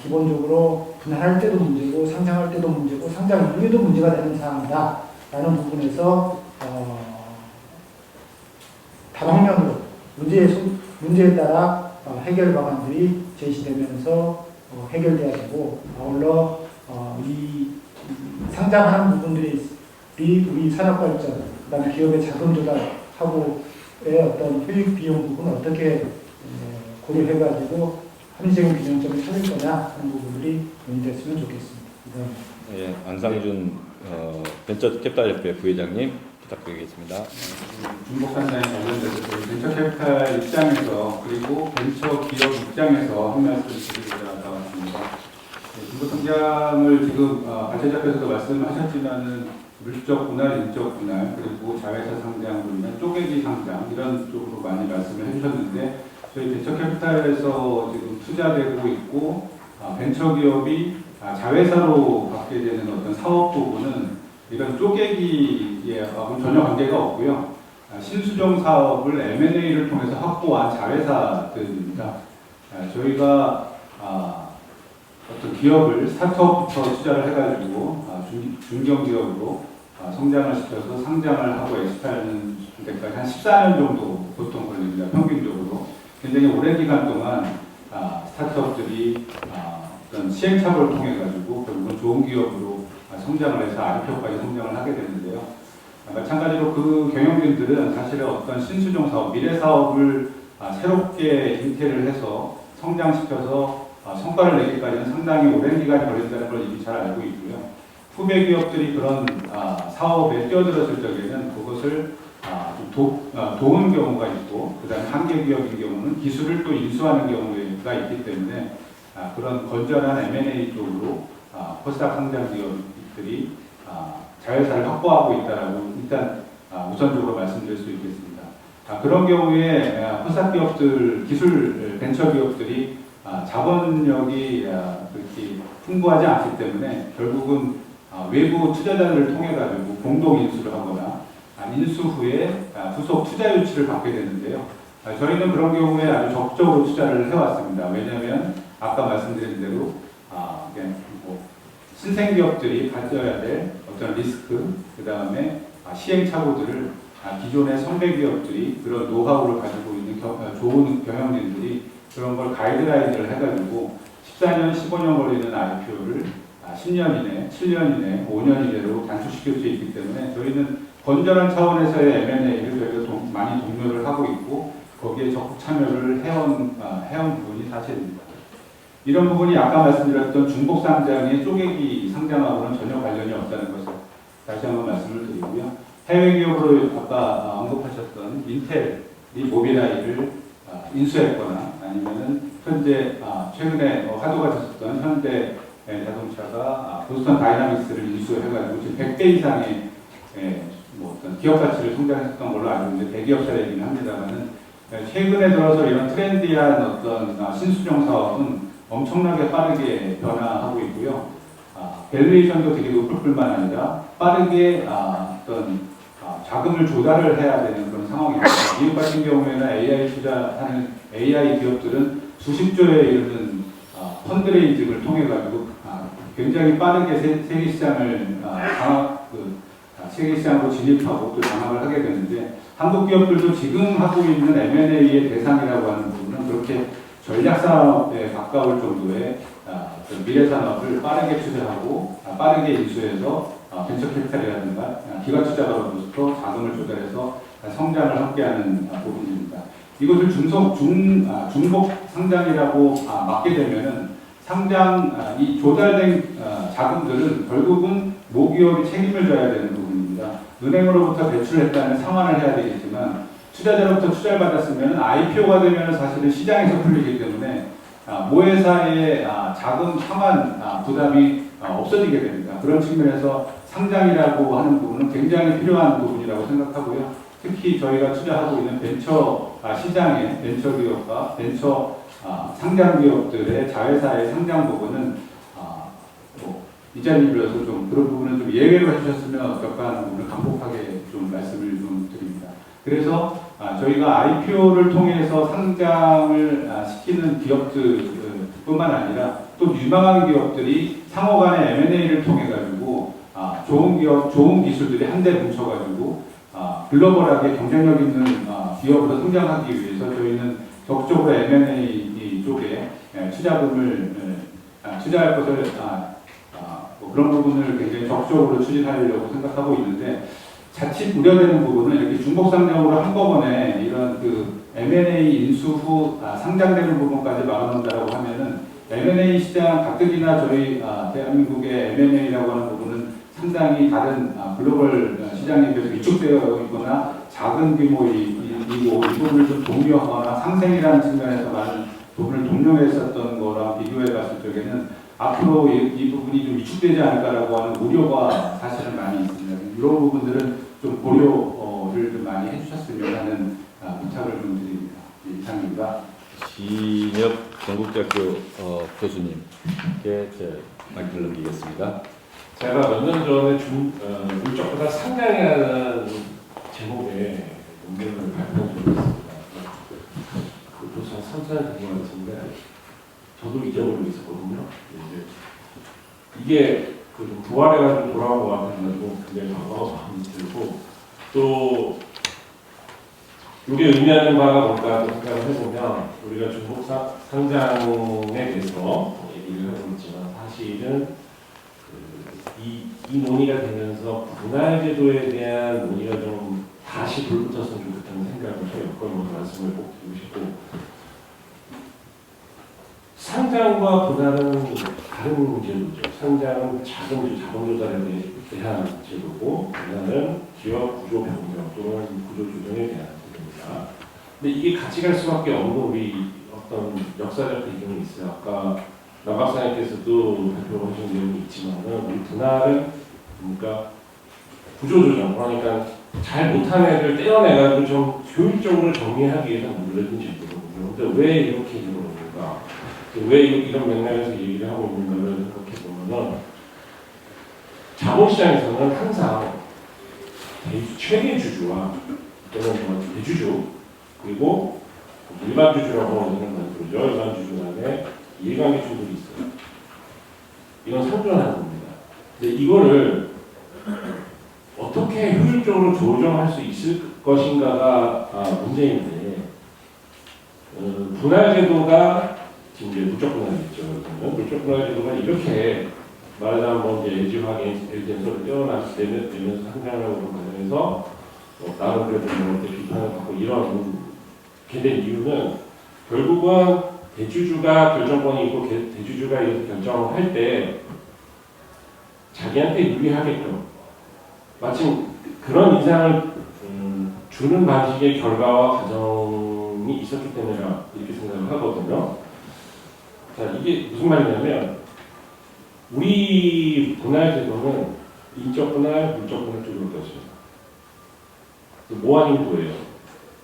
기본적으로 분할할 때도 문제고 상장할 때도 문제고 상장 이후에도 문제가 되는 사항이다 라는 부분에서 다방면으로 문제에 따라 해결 방안들이 제시되면서 해결돼야 되고 아울러 이 상장하는 부분들이 우리 산업발전, 그다음에 기업의 자금 조달하고의 어떤 효익 비용 부분을 어떻게 고려해가지고 합리적인 균형점을 찾을 거냐 하는 부분들이 논의됐으면 좋겠습니다. 예, 안상준 벤처캐피탈협회 부회장님 부탁드리겠습니다. 중복상장에 관련돼서 벤처캐피탈 입장에서 그리고 벤처기업 입장에서 한 말씀 드리고자 나왔습니다. 중복상장을 지금 발제자께서도 말씀하셨지만은 물적 분할, 인적 분할, 그리고 자회사 상장, 그러면 쪼개기 상장 이런 쪽으로 많이 말씀을 해주셨는데 저희 벤처캐피탈에서 지금 투자되고 있고 벤처기업이 자회사로 갖게 되는 어떤 사업 부분은 이런 쪼개기하고는 전혀 관계가 없고요. 신수종 사업을 M&A를 통해서 확보한 자회사들입니다. 저희가 어떤 기업을 스타트업부터 투자를 해가지고 중견기업으로 성장을 시켜서 상장을 하고 엑스파이어하는 데까지 한 14년 정도 보통 걸립니다. 평균적으로. 굉장히 오랜 기간 동안 스타트업들이 어떤 시행착오를 통해 가지고 결국은 좋은 기업으로 성장을 해서 IPO까지 성장을 하게 되는데요. 마찬가지로 그 경영진들은 사실은 어떤 신수종 사업, 미래 사업을 새롭게 인테를 해서 성장시켜서 성과를 내기까지는 상당히 오랜 기간이 걸린다는 걸 이미 잘 알고 있고요. 후배 기업들이 그런 사업에 뛰어들었을 적에는 그것을 도운 경우가 있고, 그 다음에 한계 기업인 경우는 기술을 또 인수하는 경우가 있기 때문에 그런 건전한 M&A 쪽으로 코스닥 상장 기업들이 자회사를 확보하고 있다라고 일단 우선적으로 말씀드릴 수 있겠습니다. 그런 경우에 코스닥 기업들, 기술 벤처 기업들이 자본력이 그렇게 풍부하지 않기 때문에 결국은 외부 투자자를 통해 가지고 공동 인수를 하거나 인수 후에 후속 투자 유치를 받게 되는데요. 저희는 그런 경우에 아주 적극적으로 투자를 해왔습니다. 왜냐하면 아까 말씀드린 대로 신생기업들이 가져야 될 어떤 리스크, 그 다음에 시행착오들을 기존의 선배 기업들이 그런 노하우를 가지고 있는 좋은 경영진들이 그런 걸 가이드라인을 해가지고 14년, 15년 걸리는 IPO를 10년 이내, 7년 이내, 5년 이내로 단축시킬 수 있기 때문에 저희는 건전한 차원에서의 M&A를 저희가 많이 독려를 하고 있고 거기에 적극 참여를 해온 부분이 사실입니다. 이런 부분이 아까 말씀드렸던 중복상장의 쪼개기 상장하고는 전혀 관련이 없다는 것을 다시 한번 말씀을 드리고요. 해외 기업으로 아까 언급하셨던 인텔이 모빌아이를 인수했거나 아니면은 현재 최근에 화두가 됐었던 현대 자동차가 보스턴 다이나믹스를 인수해가지고 지금 100배 이상의 어떤 기업 가치를 성장했던 걸로 알고 있는데 대기업 사례이긴 합니다만은 최근에 들어서 이런 트렌디한 어떤 신수종 사업은 엄청나게 빠르게 변화하고 있고요. 밸류에이션도 되게 높을 뿐만 아니라 빠르게 어떤 자금을 조달을 해야 되는 그런 상황입니다. 미국 같은 경우에는 AI 투자하는 AI 기업들은 수십조에 이르는 펀드레이징을 통해 가지고 굉장히 빠르게 세계 시장을 세계 시장으로 진입하고 또 장악을 하게 되는데 한국 기업들도 지금 하고 있는 M&A의 대상이라고 하는 부분은 그렇게 전략 산업에 가까울 정도의 미래 산업을 빠르게 투자하고 빠르게 인수해서 벤처 캐피탈이라든가 기관 투자가로부터 자금을 조달해서 성장을 함께하는 부분입니다. 이것을 중복 상장이라고 막게 되면은 이 조달된 자금들은 결국은 모기업이 책임을 져야 되는 부분입니다. 은행으로부터 대출했다는 상환을 해야 되겠지만 투자자로부터 투자를 받았으면 IPO가 되면 사실은 시장에서 풀리기 때문에 모회사의 자금 상환 부담이 없어지게 됩니다. 그런 측면에서 상장이라고 하는 부분은 굉장히 필요한 부분이라고 생각하고요. 특히 저희가 투자하고 있는 벤처 시장의 벤처 기업과 벤처 상장 기업들의 자회사의 상장 부분은 이 자리를 빌어서 좀 그런 부분은 좀 예외로 해주셨으면 어떨까 하는 부분을 간곡하게 좀 말씀을 좀 드립니다. 그래서 저희가 IPO를 통해서 상장을 시키는 기업들뿐만 아니라 또 유망한 기업들이 상호 간의 M&A를 통해 가지고 좋은 기업, 좋은 기술들이 한데 뭉쳐가지고 글로벌하게 경쟁력 있는 기업으로 성장하기 위해서 저희는 적극적으로 M&A 쪽에 투자할 것을 뭐 그런 부분을 굉장히 적극적으로 추진하려고 생각하고 있는데 자칫 우려되는 부분은 이렇게 중복 상장으로 한꺼번에 이런 그 M&A 인수 후 상장되는 부분까지 막아놓는다라고 하면은 M&A 시장 가뜩이나 저희 대한민국의 M&A라고 하는 부분은 상당히 다른 글로벌 시장에 비해서 위축되어 있거나 작은 규모이고 이 부분을 좀 독려하거나 상생이라는 측면에서 많은 부분을 독려했었던 거랑 비교해 봤을 적에는 앞으로 이 부분이 좀 위축되지 않을까라고 하는 우려가 사실은 많이 있습니다. 이런 부분들은 좀 고려를 좀 많이 해주셨으면 하는 부탁을 좀 드립니다. 이상입니다. 진혁 전국대학교 교수님께 마이크를 넘기겠습니다. 제가 몇 년 전에 물적보다 상장이라는 제목의 논문을 발표한 적이 있습니다. 그것도 한 3년 된 것 같은데 저도 잊어버리고 있었거든요. 이게 그 부활해가지고 돌아온 것 같아가지고 굉장히 반가운 마음이 들고 또 이게 의미하는 바가 뭘까 생각을 해보면 우리가 중국 상장에 대해서 얘기를 하고 있지만 사실은 이 논의가 되면서 분할 제도에 대한 논의가 좀 다시 불붙었으면 좋겠다는 생각을 해요. 그걸 말씀을 꼭 드리고 싶고 상장과 분할은 다른 제도죠. 상장은 자본 조달에 대한 제도고 분할은 기업 구조 변경 또는 구조 조정에 대한 제도입니다. 근데 이게 같이 갈 수밖에 없는 우리 어떤 역사적 배경이 있어요. 아까 남 박사님께서도 발표하신 내용이 있지만은 우리 분할은 그러니까 구조 조정 그러니까 잘 못한 애들 떼어내가지고 좀 효율적으로 정리하기 위해서 만들어진 제도거든요. 근데 왜 이렇게 이루어졌는가? 왜 이런 맥락에서 얘기를 하고 있는가를 생각해 보면은 자본시장에서는 항상 최대 주주와 또는 대주주 그리고 일반 주주라고 하는 건 그러죠. 일반 주주 간에 이해관계 충돌이 있어요. 이건 상존하는 겁니다. 근데 이거를 어떻게 효율적으로 조정할 수 있을 것인가가 문제인데 분할제도가 지금 이제 물적분할이죠. 그러면 물적분할제도가 이렇게 말하자면 뭐 이제 LG화학의 LG엔솔을 떼어내면서 상장하고 그런 과정에서 나름 그래도 뭐 비판을 받고 이런 게 된 이유는 결국은 대주주가 결정권이 있고 대주주가 이렇게 결정을 할 때 자기한테 유리하게끔 마침 그런 인상을 주는 방식의 결과와 과정이 있었기 때문이라 이렇게 생각을 하거든요. 자, 이게 무슨 말이냐면 우리 분할 제도는 인적 분할, 물적 분할 쪽으로 떠집니다. 모아님도예요.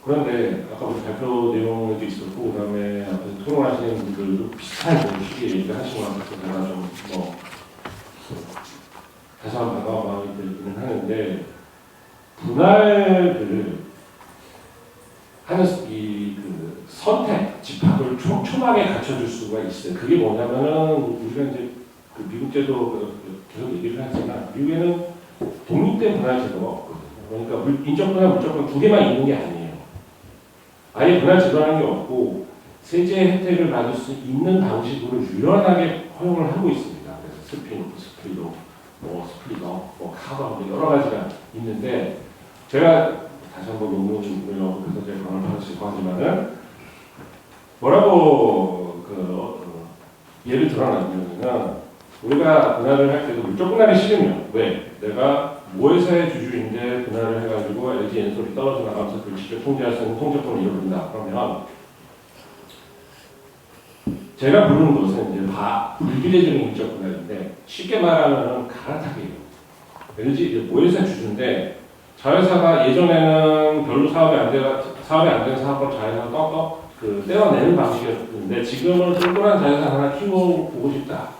그런데 아까 우리 발표 내용에도 있었고 그다음에 앞에서 토론하시는 분들도 비슷한 시기에 얘기를 하신 것 같아서 제가 좀 다시 한번 반가운 마음이 들기는 하는데 분할을 하는 그 선택, 집합을 촘촘하게 갖춰줄 수가 있어요. 그게 뭐냐면은 우리가 이제 그 미국 제도 계속 얘기를 하지만 미국에는 독립된 분할 제도가 없거든요. 그러니까 인적 분할, 물적 분할 두 개만 있는 게 아니에요. 아예 분할 제도라는 게 없고 세제 혜택을 받을 수 있는 방식으로 유연하게 허용을 하고 있습니다. 그래서 스피노프, 스플리도, 스플리더, 카더 여러 가지가 있는데 제가 다시 한번 논문을 그래서 제가 그걸 할 수 있고 하지만은 뭐라고 예를 들어놨냐면 우리가 분할을 할 때도 물적 분할이 싫으면 왜? 내가 모회사의 주주인데 분할을 해가지고 LG 엔솔이 떨어져 나가면서 그 지표 통제할 수 있는 통제권을 잃어버린다. 그러면 제가 부르는 것은 이제 불비례적인 인적 분할인데 쉽게 말하면 갈아타기예요. LG 모회사 주주인데 자회사가 예전에는 별로 사업이 안 되는 사업을 자회사가 떼어내는 방식이었는데 지금은 똘똘한 자회사 하나 키워보고 싶다.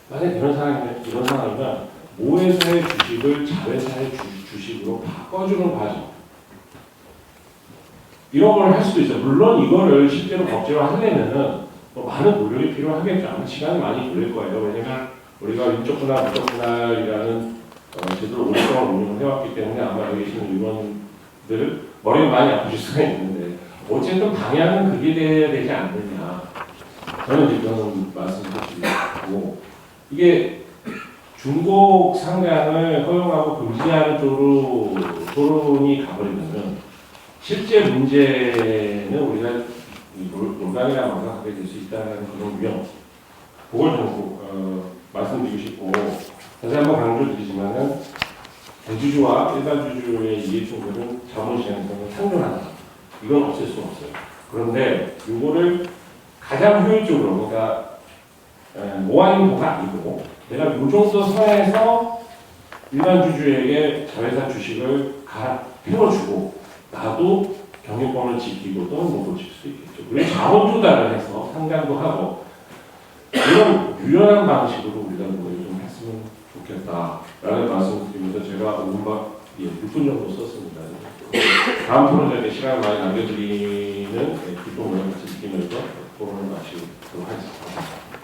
만약 이런 상황이면 모회사의 주식을 자회사의 주식으로 바꿔주는 과정. 이런 걸 할 수도 있어요. 물론 이거를 실제로 법제로 하려면은 많은 노력이 필요하겠죠. 아마 시간이 많이 걸릴 거예요. 왜냐면 우리가 인적 분할, 무적 분할이라는 제도를 오랫동안 운영을 해왔기 때문에 아마 여기 계시는 의원들 머리가 많이 아프실 수가 있는데 어쨌든 방향은 그게 돼야 되지 않느냐. 저는 이제 그런 말씀을 드리고 이게 중복 상장을 허용하고 금지하는 쪽으로 토론이 가버리면은 실제 문제는 우리가 논란이나 망각하게 될 수 있다는 그런 위험. 그걸 좀 말씀드리고 싶고 다시 한번 강조드리지만은 대주주와 일반 주주의 이해 충돌은 자본시장에서는 상존한다. 이건 없앨 수 없어요. 그런데 이거를 가장 효율적으로 그러니까 모아인도가 아니고 내가 이 정도 선에서 일반 주주에게 자회사 주식을 태워주고 나도 경영권을 지키고 또는 못 지킬 수 있겠죠. 우리 자원 조달을 해서 상장도 하고 이런 유연한 방식으로 우리가 좀 했으면 좋겠다라는 말씀을 드리면서 제가 6분 정도 썼습니다. 다음 프로젝트에 시간을 많이 남겨드리는 기쁨을 같이 느끼면서 토론을 마치도록 하겠습니다.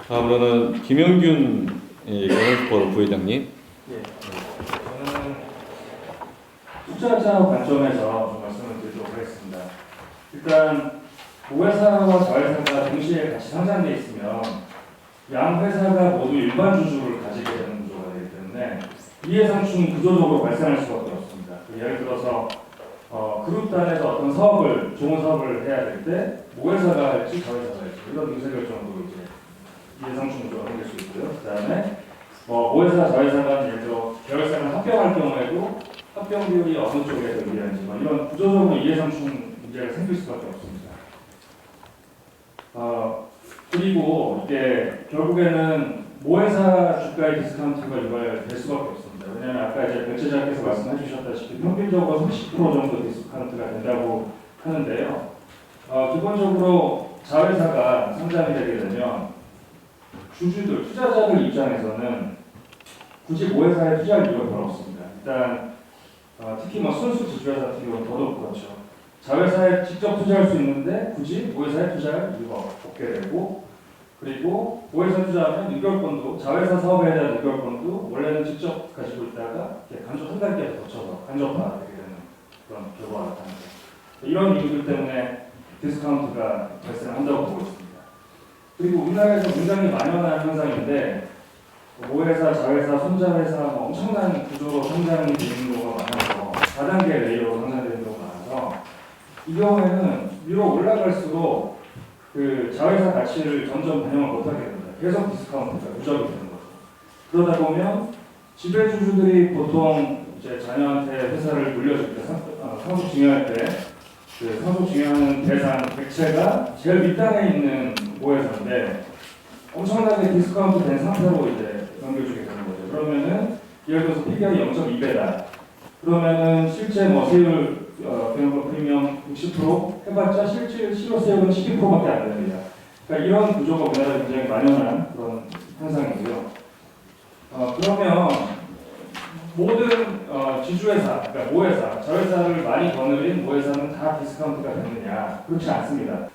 다음으로는 김영균 경영스포츠 부회장님. 저는 투자자 관점에서 좀 말씀을 드리도록 하겠습니다. 일단 모회사와 자회사가 동시에 같이 상장돼 있으면 양 회사가 모두 일반 주주를 가지게 되는 구조가 되기 때문에 이해상충이 구조적으로 발생할 수밖에 없습니다. 예를 들어서 그룹 단에서 어떤 사업을 좋은 사업을 해야 될 때 모회사가 할지 자회사가 할지 이런 의사결정도 이제 이해상충 구조가 생길 수 있고요. 그다음에 모회사 자회사가 예를 들어 계열사를 합병할 경우에도 합병 비율이 어느 쪽에 더 유리한지 이런 구조적으로 이해상충 문제가 생길 수밖에 없습니다. 그리고 이게 결국에는 모회사 주가의 디스카운트가 유발될 수밖에 없습니다. 왜냐하면 아까 이제 백제장께서 말씀해 주셨다시피 평균적으로 30% 정도 디스카운트가 된다고 하는데요. 기본적으로 자회사가 상장이 되게 되면 주주들, 투자자들 입장에서는 굳이 모회사에 투자할 이유가 별로 없습니다. 일단 특히 순수 지주회사 같은 경우는 더더욱 그렇죠. 자회사에 직접 투자할 수 있는데 굳이 모회사에 투자할 이유가 없게 되고 그리고 모회사 투자하면 의결권도 자회사 사업에 대한 의결권도 원래는 직접 가지고 있다가 간접 한 단계 거쳐서 간접화되게 되는 그런 결과가 나타납니다. 이런 이유들 때문에 디스카운트가 발생한다고 보고 있습니다. 그리고 우리나라에서 굉장히 만연한 현상인데 모회사, 자회사, 손자회사 엄청난 구조로 상장이 되는 경우가 많아서 4단계 레이어로 상장되는 경우가 많아서 이 경우에는 위로 올라갈수록 그 자회사 가치를 점점 반영을 못하게 됩니다. 계속 디스카운트가 누적이 되는 거죠. 그러다 보면 지배주주들이 보통 이제 자녀한테 회사를 물려줄 때 상속 증여할 때 그 상속 증여하는 대상 객체가 제일 밑단에 있는 모회사인데 엄청나게 디스카운트 된 상태로 이제 넘겨주게 되는 거죠. 그러면은 예를 들어서 PBR이 0.2배다. 그러면은 실제 세율 프리미엄 60% 해봤자 실효 세율은 12%밖에 안 됩니다. 그러니까 이런 구조가 우리나라에 굉장히 만연한 그런 현상이고요. 그러면 모든 지주회사, 그러니까 모회사, 자회사를 많이 거느린 모회사는 다 디스카운트가 되느냐? 그렇지 않습니다.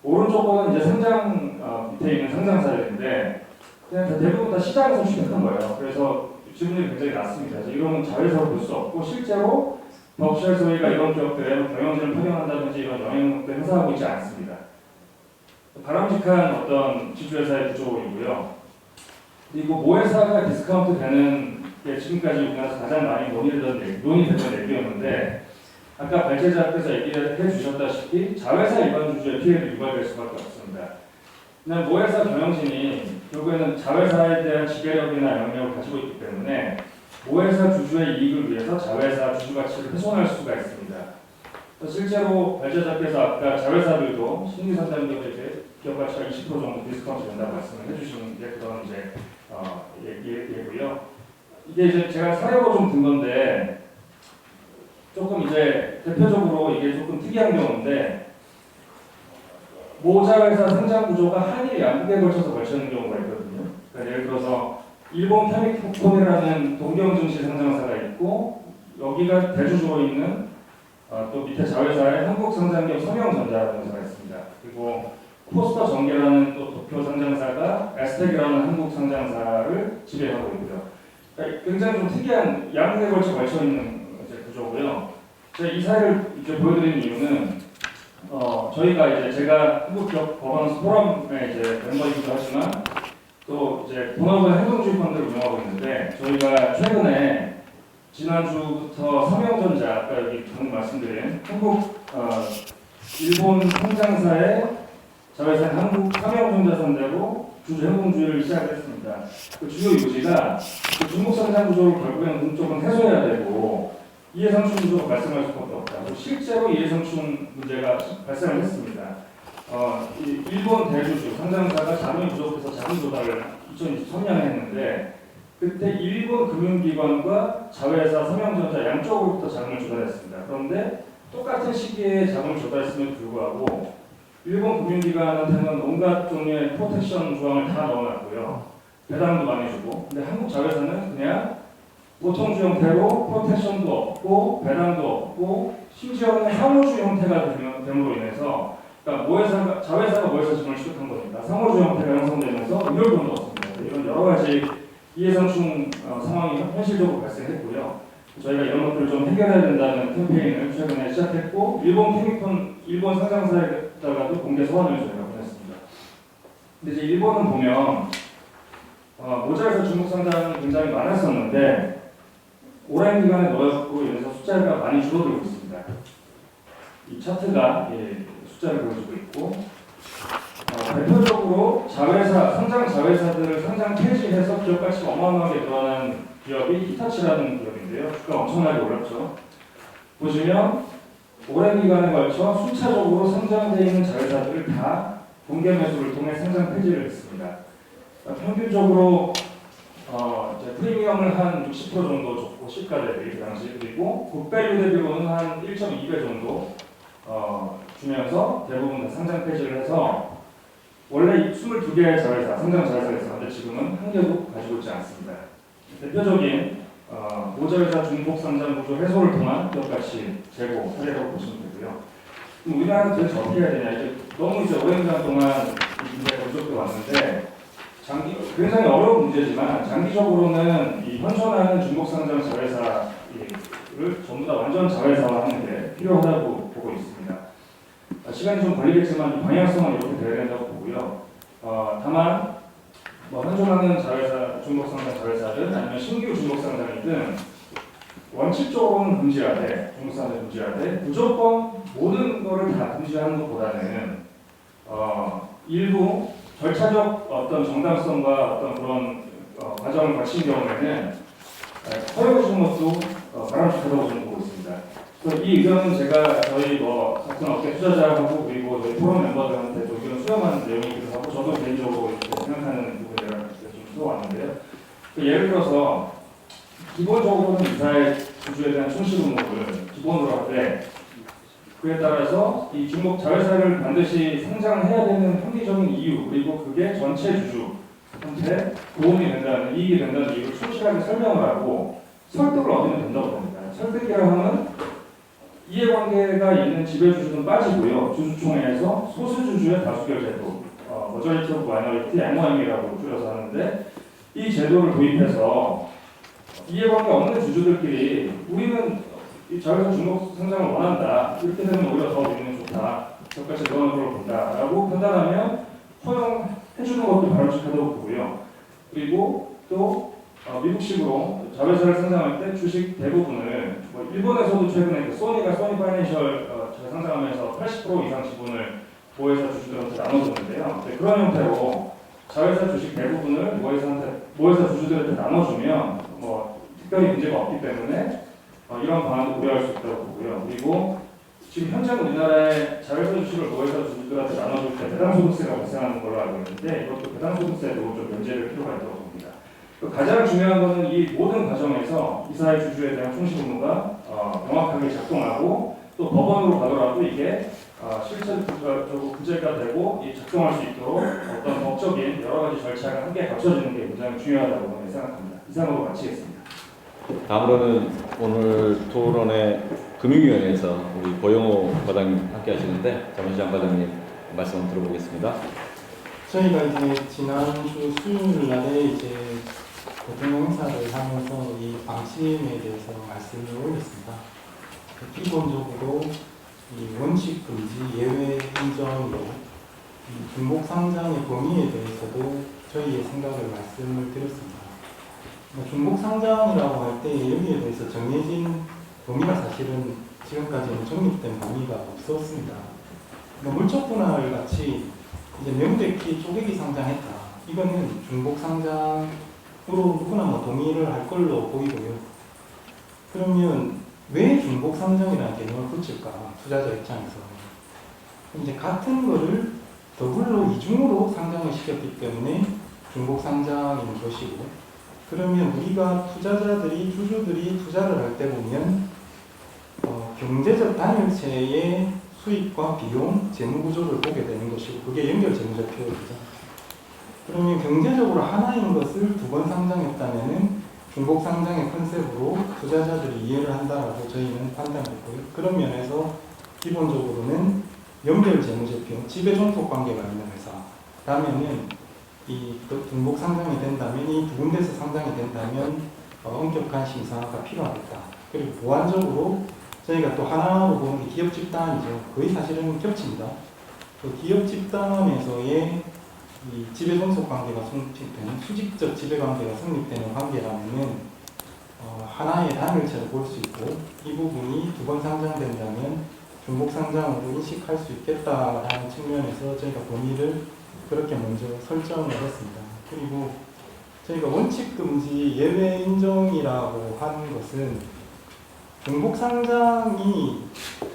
오른쪽 거는 이제 상장 밑에 있는 상장사들인데 그냥 대부분 다 시장에서 취득한 거예요. 그래서 지분율이 굉장히 낮습니다. 이거는 자회사로 볼 수 없고 실제로 법시할 소위가 이런 기업들의 경영진을 파견한다든지 이런 영향력을 행사하고 있지 않습니다. 바람직한 어떤 지주회사의 구조이고요. 그리고 모회사가 디스카운트 되는 게 지금까지 우리나라에서 가장 많이 논의되던 내용이었는데 아까 발제자께서 얘기해 주셨다시피 자회사 일반 주주의 피해를 유발될 수밖에 없습니다. 그냥 모회사 경영진이 결국에는 자회사에 대한 지배력이나 영향력을 가지고 있기 때문에 모회사 주주의 이익을 위해서 자회사 주주 가치를 훼손할 수가 있습니다. 실제로 발제자께서 아까 자회사들도 신규 상장기업에게 기업 가치가 20% 정도 디스카운트 된다고 말씀을 해주시는 게 그런 이제 예고요. 이게 이제 제가 사례로 좀 든 건데 조금 이제 대표적으로 이게 조금 특이한 경우인데 모자회사 상장 구조가 한일 양국에 걸쳐서 걸쳐 있는 경우가 있거든요. 그러니까 예를 들어서 일본 케미콘이라는 동경 증시 상장사가 있고 여기가 대주주로 있는 또 밑에 자회사에 한국 상장기업 삼형전자라는 회사가 있습니다. 그리고 포스터 전개라는 또 도쿄 상장사가 에스텍이라는 한국 상장사를 지배하고 있고요. 그러니까 굉장히 좀 특이한 양국에 걸쳐 있는 이제 구조고요. 제가 이 사례를 이제 보여드리는 이유는 저희가 이제 제가 한국기업 거버넌스 포럼의 이제 멤버이기도 하지만 또 이제 본업은 행동주의 펀드를 운영하고 있는데 저희가 최근에 지난주부터 삼형전자 아까 여기 방금 말씀드린 한국 일본 상장사의 자회사인 한국 삼형전자 상대로 주주 행동주의를 시작했습니다. 그 주요 요지가 그 중국 상장 구조를 결국에는 공적은 해소해야 되고 이해상충 구조가 발생할 수밖에 없다. 실제로 이해상충 문제가 발생을 했습니다. 이 일본 대주주 상장사가 자금이 부족해서 자금 조달을 2023년에 했는데 그때 일본 금융기관과 자회사 삼형전자 양쪽으로부터 자금을 조달했습니다. 그런데 똑같은 시기에 자금을 조달했음에도 불구하고 일본 금융기관한테는 온갖 종류의 프로텍션 조항을 다 넣어놨고요. 배당도 많이 주고 근데 한국 자회사는 그냥 보통주 형태로 프로텍션도 없고 배당도 없고 심지어는 상호주 형태가 됨으로 인해서 그러니까 자회사가 모회사 지분을 취득한 거니까 상호주 형태가 형성되면서 의료권도 없습니다. 이런 여러 가지 이해상충 상황이 현실적으로 발생했고요. 저희가 이런 것들을 좀 해결해야 된다는 캠페인을 최근에 시작했고 일본 상장사에다가도 공개 소환을 저희가 보냈습니다. 근데 이제 일본은 보면 모자에서 중국 상장이 굉장히 많았었는데 오랜 기간에 넣어서 인해서 숫자가 많이 줄어들고 있습니다. 이 차트가 숫자를 보여주고 있고 대표적으로 상장 자회사들을 상장 폐지해서 기업 가치가 어마어마하게 늘어난 기업이 히타치라는 기업인데요. 주가 엄청나게 올랐죠. 보시면 오랜 기간에 걸쳐 순차적으로 상장되어 있는 자회사들을 다 공개 매수를 통해 상장 폐지를 했습니다. 평균적으로 이제 프리미엄을 한 60% 정도 줬고 시가 대비 그 당시 그리고 굿밸류 대비로는 한 1.2배 정도 주면서 대부분 다 상장 폐지를 해서 원래 22개의 자회사, 상장 자회사가 있었는데 지금은 한 개도 가지고 있지 않습니다. 대표적인 모자회사 중복 상장 구조 해소를 통한 기업가치 제고 사례라고 보시면 되고요. 그럼 우리나라는 도대체 어떻게 해야 되냐? 이제 너무 이제 오랜 기간 동안 이 문제가 계속돼 왔는데 굉장히 어려운 문제지만 장기적으로는 이 현존하는 중복 상장 자회사를 전부 다 완전 자회사화하는 게 필요하다고 보고 있습니다. 시간이 좀 걸리겠지만 이 방향성은 이렇게 돼야 된다고 보고요. 다만 현존하는 자회사, 중복상장 자회사든 아니면 신규 중복상장이든 원칙적으로는 금지하되 중복상장 금지하되 무조건 모든 거를 다 금지하는 것보다는 일부 절차적 어떤 정당성과 어떤 그런 과정을 거친 경우에는 허용해 주는 것도 바람직하다고 저는 보고 있습니다. 그래서 이 의견은 제가 저희 같은 업계 투자자하고 그리고 저희 포럼 멤버들한테 좀 의견을 수렴하는 내용이기도 하고 저도 개인적으로 이렇게 생각하는 부분에 좀 풀어왔는데요. 예를 들어서 기본적으로는 이사의 주주에 대한 충실 의무를 기본으로 하되 그에 따라서 이 중복 자회사를 반드시 상장해야 되는 합리적인 이유 그리고 그게 전체 주주한테 도움이 된다는 이익이 된다는 이유를 충실하게 설명을 하고 설득을 얻으면 된다고 봅니다. 설득이라 하면 이해관계가 있는 지배주주는 빠지고요. 주주총회에서 소수주주의 다수결 제도, 머저리티 오브 마이너리티 MOM이라고 줄여서 하는데 이 제도를 도입해서 이해관계 없는 주주들끼리 우리는 이 자회사 중복 상장을 원한다. 이렇게 되면 오히려 더 우리는 좋다. 저까지 넣어놓은 걸 본다. 라고 판단하면 허용해주는 것도 바람직하다고 보고요. 그리고 또 미국식으로 자회사를 상장할 때 주식 대부분을 일본에서도 최근에 소니 파이낸셜 상장하면서 80% 이상 지분을 모회사 주주들한테 나눠줬는데요. 그런 형태로 자회사 주식 대부분을 모회사 주주들한테 나눠주면 특별히 문제가 없기 때문에 이런 방안도 고려할 수 있다고 보고요. 그리고 지금 현재 우리나라의 자회사 주식을 노회사 주주들한테 나눠줄 때 배당소득세가 발생하는 걸로 알고 있는데 이것도 배당소득세도 좀 면제될 필요가 있다고 봅니다. 가장 중요한 것은 이 모든 과정에서 이사회 주주에 대한 총시 의무가 명확하게 작동하고 또 법원으로 가더라도 이게 실질적으로 구제가 되고 작동할 수 있도록 어떤 법적인 여러 가지 절차가 함께 갖춰지는 게 굉장히 중요하다고 생각합니다. 이상으로 마치겠습니다. 다음으로는 오늘 토론회 금융위원회에서 우리 고영호 과장님 함께 하시는데 자문시장 과장님 말씀 들어보겠습니다. 저희가 이제 지난주 수요일 날에 이제 대통령 행사를 하면서 이 방침에 대해서 말씀을 올렸습니다. 기본적으로 이 원칙 금지 예외 인정으로 이 중복 상장의 범위에 대해서도 저희의 생각을 말씀을 드렸습니다. 중복 상장이라고 할 때 여기에 대해서 정해진 범위가 사실은 지금까지는 정립된 범위가 없었습니다. 물적 분할 같이 이제 명백히 쪼개기 상장했다. 이거는 중복 상장으로 누구나 동의를 할 걸로 보이고요. 그러면 왜 중복 상장이라는 개념을 붙일까? 투자자 입장에서. 이제 같은 거를 더블로 이중으로 상장을 시켰기 때문에 중복 상장인 것이고, 그러면 우리가 투자자들이, 주주들이 투자를 할 때 보면 경제적 단일체의 수익과 비용, 재무구조를 보게 되는 것이고, 그게 연결 재무제표입니다. 그러면 경제적으로 하나인 것을 두 번 상장했다면은 중복 상장의 컨셉으로 투자자들이 이해를 한다라고 저희는 판단했고요. 그런 면에서 기본적으로는 연결 재무제표, 지배 종속 관계가 있는 회사라면은 이 중복 상장이 된다면, 이 두 군데서 상장이 된다면 엄격한 심사가 필요하겠다. 그리고 보완적으로 저희가 또 하나로 보는 게 기업 집단이죠. 거의 사실은 겹칩니다. 그 기업 집단에서의 이 지배 종속 관계가 성립되는, 수직적 지배 관계가 성립되는 관계라면은 하나의 단일체를 볼 수 있고, 이 부분이 두 번 상장된다면 중복 상장으로 인식할 수 있겠다라는 측면에서 저희가 범위를 그렇게 먼저 설정을 했습니다. 그리고 저희가 원칙 금지 예외 인정이라고 하는 것은 중복 상장이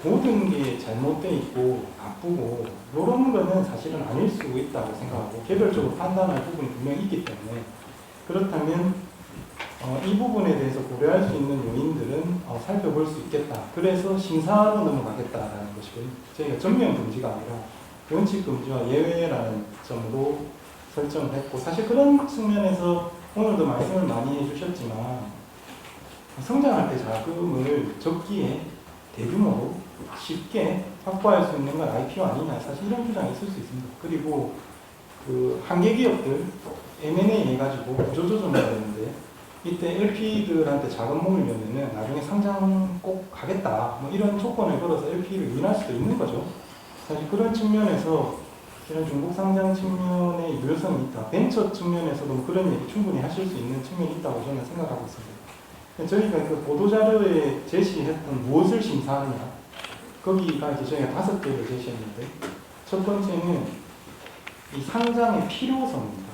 모든 게 잘못되어 있고 나쁘고 이런 거는 사실은 아닐 수 있다고 생각하고, 개별적으로 판단할 부분이 분명히 있기 때문에, 그렇다면 이 부분에 대해서 고려할 수 있는 요인들은 살펴볼 수 있겠다. 그래서 심사로 넘어가겠다라는 것이고요. 저희가 전면 금지가 아니라 원칙 금지와 예외라는 점으로 설정을 했고, 사실 그런 측면에서 오늘도 말씀을 많이 해주셨지만 성장할 때 자금을 적기에 대규모로 쉽게 확보할 수 있는 건 IPO 아니냐, 사실 이런 주장이 있을 수 있습니다. 그리고 그 한계 기업들 M&A 해가지고 구조조정을 해야 되는데, 이때 LP들한테 자금 모으려면은 나중에 상장 꼭 하겠다, 뭐 이런 조건을 걸어서 LP를 유인할 수도 있는 거죠. 사실 그런 측면에서 이런 중복 상장 측면의 유효성이 있다. 벤처 측면에서도 그런 얘기 충분히 하실 수 있는 측면이 있다고 저는 생각하고 있습니다. 저희가 그 보도자료에 제시했던 무엇을 심사하느냐, 거기가 이제 저희가 5개를 제시했는데, 첫 번째는 이 상장의 필요성입니다.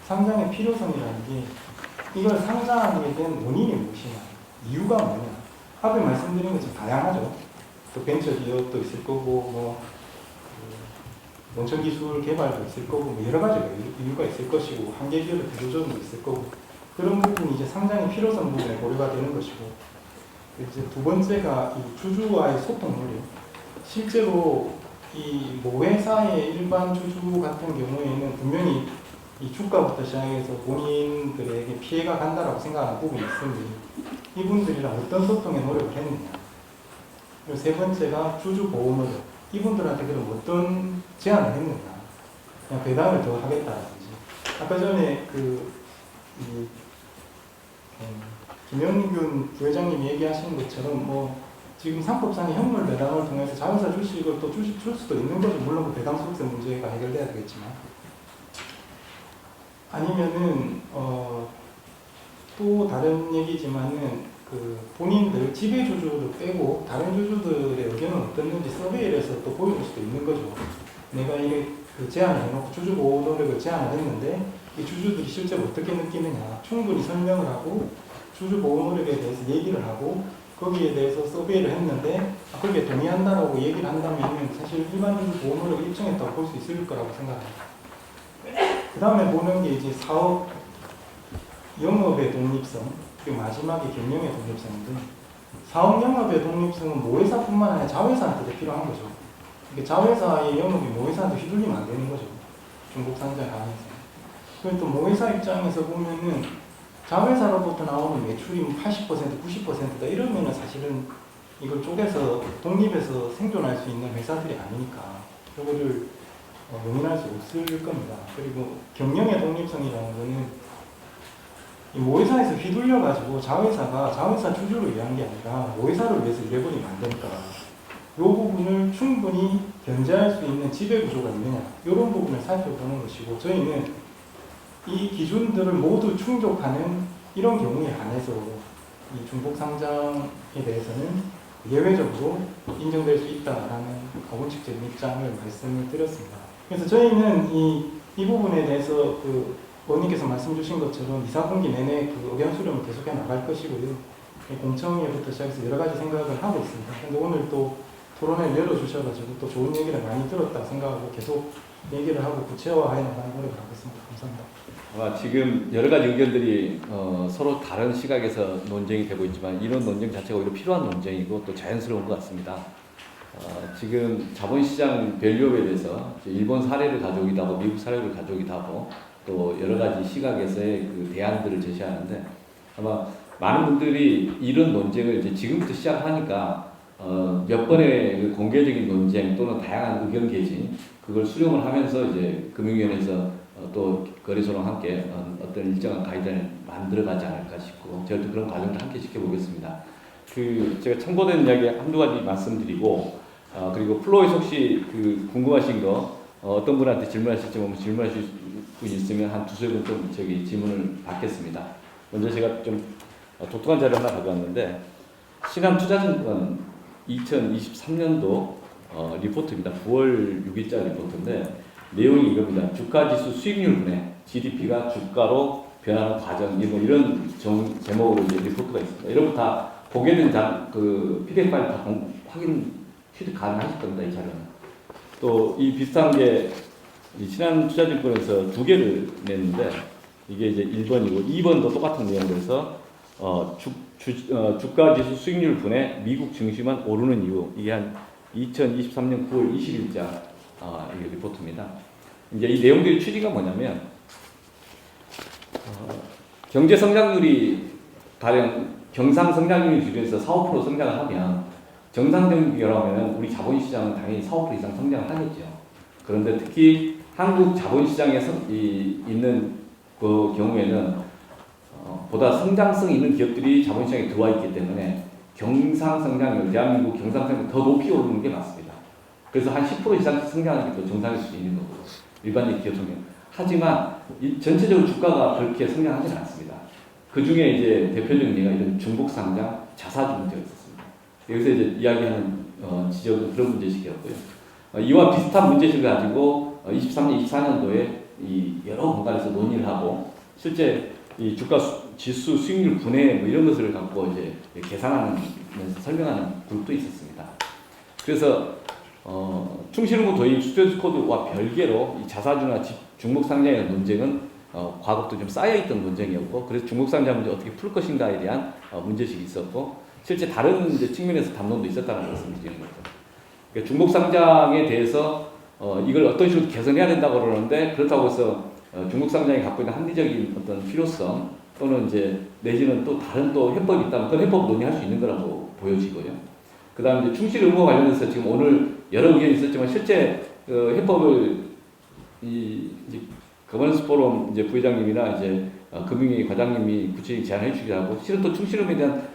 상장의 필요성이라는 게, 이걸 상장하게 된 원인이 무엇이냐, 이유가 뭐냐. 앞에 말씀드린 것처럼 다양하죠. 또 벤처 기업도 있을 거고, 원천 기술 개발도 있을 거고, 뭐 여러 가지 이유가 있을 것이고, 한계 기업의 구조조정도 있을 거고, 그런 부분이 이제 상장의 필요성 부분에 고려가 되는 것이고, 이제 두 번째가 이 주주와의 소통 논리. 실제로 이 모회사의 일반 주주 같은 경우에는 분명히 이 주가부터 시작해서 본인들에게 피해가 간다라고 생각하는 부분이 있으니 이분들이랑 어떤 소통의 노력을 했느냐. 그리고 세 번째가 주주 보호 노력. 이분들한테 그럼 어떤 제안을 했느냐. 그냥 배당을 더 하겠다라든지. 아까 전에 김영균 부회장님이 얘기하신 것처럼 뭐 지금 상법상의 현물 배당을 통해서 자회사 주식을 또 줄 수도 있는 거죠. 물론 그 배당 소득세 문제가 해결돼야 되겠지만, 아니면은 또 다른 얘기지만은 그 본인들 지배 주주를 빼고 다른 주주들의 의견은 어떻는지 서베이를 해서 또 보여줄 수도 있는 거죠. 내가 이게 그 제안을 해놓고 주주 보호 노력을 제안을 했는데 이 주주들이 실제로 어떻게 느끼느냐 충분히 설명을 하고 주주 보호 노력에 대해서 얘기를 하고 거기에 대해서 서베이를 했는데 거기에 동의한다라고 얘기를 한다면 사실 일반 주주 보호 노력을 입증했다고 볼 수 있을 거라고 생각합니다. 그 다음에 보는 게 이제 사업 영업의 독립성 그리고 마지막에 경영의 독립성인데 사업 영업의 독립성은 모회사뿐만 아니라 자회사한테도 필요한 거죠. 자회사의 영업이 모회사한테 휘둘리면 안 되는 거죠. 중국 상장 안에서. 그리고 또 모회사 입장에서 보면은 자회사로부터 나오는 매출이 80%, 90%다 이러면은 사실은 이걸 쪼개서 독립해서 생존할 수 있는 회사들이 아니니까 이거를 용인할 수 없을 겁니다. 그리고 경영의 독립성이라는 거는 이 모회사에서 휘둘려가지고 자회사가 자회사 주주를 위한 게 아니라 모회사를 위해서 일해버리면 안 되니까 이 부분을 충분히 견제할 수 있는 지배구조가 있느냐 이런 부분을 살펴보는 것이고 저희는 이 기준들을 모두 충족하는 이런 경우에 한해서 이 중복 상장에 대해서는 예외적으로 인정될 수 있다라는 원칙적인 입장을 말씀을 드렸습니다. 그래서 저희는 이 부분에 대해서 그 의원님께서 말씀 주신 것처럼 이사분기 내내 그 의견 수렴을 계속해 나갈 것이고요. 공청회부터 시작해서 여러 가지 생각을 하고 있습니다. 그런데 오늘 또 토론회를 열어주셔가지고 또 좋은 얘기를 많이 들었다 생각하고 계속 얘기를 하고 구체화해 나가는 노력을 하겠습니다. 감사합니다. 아마 지금 여러 가지 의견들이 서로 다른 시각에서 논쟁이 되고 있지만 이런 논쟁 자체가 오히려 필요한 논쟁이고 또 자연스러운 것 같습니다. 지금 자본시장 밸류업에 대해서 일본 사례를 가져오기도 하고 미국 사례를 가져오기도 하고 또 여러 가지 시각에서의 그 대안들을 제시하는데 아마 많은 분들이 이런 논쟁을 이제 지금부터 시작하니까 몇 번의 그 공개적인 논쟁 또는 다양한 의견 개진 그걸 수렴을 하면서 이제 금융위원회에서 또 거래소랑 함께 어떤 일정한 가이드라인을 만들어가지 않을까 싶고 저희도 그런 과정을 함께 지켜보겠습니다. 그 제가 첨부된 이야기 한두 가지 말씀드리고 그리고 플로에서 혹시 그 궁금하신 거 어떤 분한테 질문하실지 뭐 질문하실 분 있으면 한 두세 분 좀 저기 질문을 받겠습니다. 먼저 제가 좀 독특한 자료 하나 가져왔는데 신한투자증권 2023년도 리포트입니다. 9월 6일자 리포트인데 내용이 이겁니다. 주가지수 수익률 분해, GDP가 주가로 변하는 과정, 이런 제목으로 이제 리포트가 있습니다. 여러분 다 보게 된 그 PDF 파일 다 확인, 취득 가능하실 겁니다. 이 자료는. 또 이 비슷한 게 신한투자증권에서 두 개를 냈는데 이게 이제 1번이고 2번도 똑같은 내용으로서 주가지수 수익률 분해 미국 증시만 오르는 이유 이게 한 2023년 9월 20일자 이게 리포트입니다. 이제 이 내용들의 취지가 뭐냐면 경제 성장률이 가령 경상 성장률 기준에서 4~5% 성장을 하면 정상적인 경우라면 우리 자본시장은 당연히 4~5% 이상 성장을 하겠죠. 그런데 특히 한국 자본시장에 있는 그 경우에는 보다 성장성이 있는 기업들이 자본시장에 들어와 있기 때문에 경상성장률, 대한민국 경상성장률 더 높이 오르는 게 맞습니다. 그래서 한 10% 이상 성장하는 게 또 정상일 수 있는 거고 일반적인 기업 성장. 하지만 전체적으로 주가가 그렇게 성장하지는 않습니다. 그 중에 이제 대표적인 예가 이런 중복상장, 자사주 문제가 있었습니다. 여기서 이제 이야기하는 지적은 그런 문제식이었고요. 이와 비슷한 문제식을 가지고 23년, 24년도에 이 여러 공간에서 논의를 하고 실제 이 주가 지수 수익률 분해 뭐 이런 것을 갖고 이제 계산하면서 설명하는 그룹도 있었습니다. 그래서 충실은행 도입 스튜어드 코드와 별개로 이 자사주나 중복상장에 대한 논쟁은 과거부터 좀 쌓여있던 논쟁이었고 그래서 중복상장 문제 어떻게 풀 것인가에 대한 문제식이 있었고 실제 다른 이제 측면에서 담론도 있었다는 말씀을 드리는 거죠. 그러니까 중복상장에 대해서 이걸 어떤 식으로 개선해야 된다고 그러는데 그렇다고 해서 중복상장이 갖고 있는 합리적인 어떤 필요성 또는 이제 내지는 또 다른 또 해법이 있다면 그런 해법을 논의할 수 있는 거라고 보여지고요. 그 다음에 이제 충실 의무와 관련해서 지금 오늘 여러 의견이 있었지만 실제 해법을 이제 거버넌스 포럼 이제 부회장님이나 이제 금융위 과장님이 구체적인 제안해 주기도 하고 실은 또 충실 의무에 대한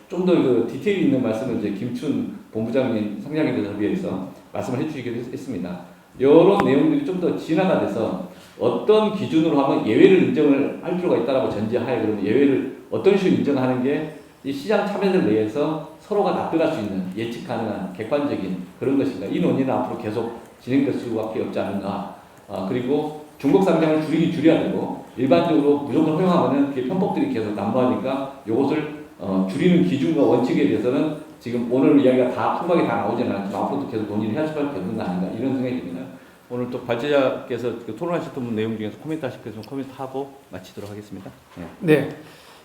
좀 더 그 디테일 있는 말씀을 이제 김춘 본부장님 상장협의회에서 말씀을 해주시기도 했습니다. 이런 내용들이 좀 더 진화가 돼서 어떤 기준으로 하면 예외를 인정을 할 필요가 있다라고 전제하에 그러면 예외를 어떤 식으로 인정하는 게 이 시장 참여들 내에서 서로가 납득할 수 있는 예측 가능한 객관적인 그런 것인가 이 논의는 앞으로 계속 진행될 수밖에 없지 않은가. 그리고 중복 상장을 줄여야 되고 일반적으로 무조건 허용하면은 그게 편법들이 계속 난무하니까 이것을 줄이는 기준과 원칙에 대해서는 지금 오늘 이야기가 다 풍박이 다 나오지는 않지만 앞으로도 계속 논의를 해야 할 수밖에 없는 거 아닌가 이런 생각이 듭니다. 오늘 또 발제자께서 그 토론하셨던 내용 중에서 코멘트하실 거 좀 코멘트하고 마치도록 하겠습니다. 네.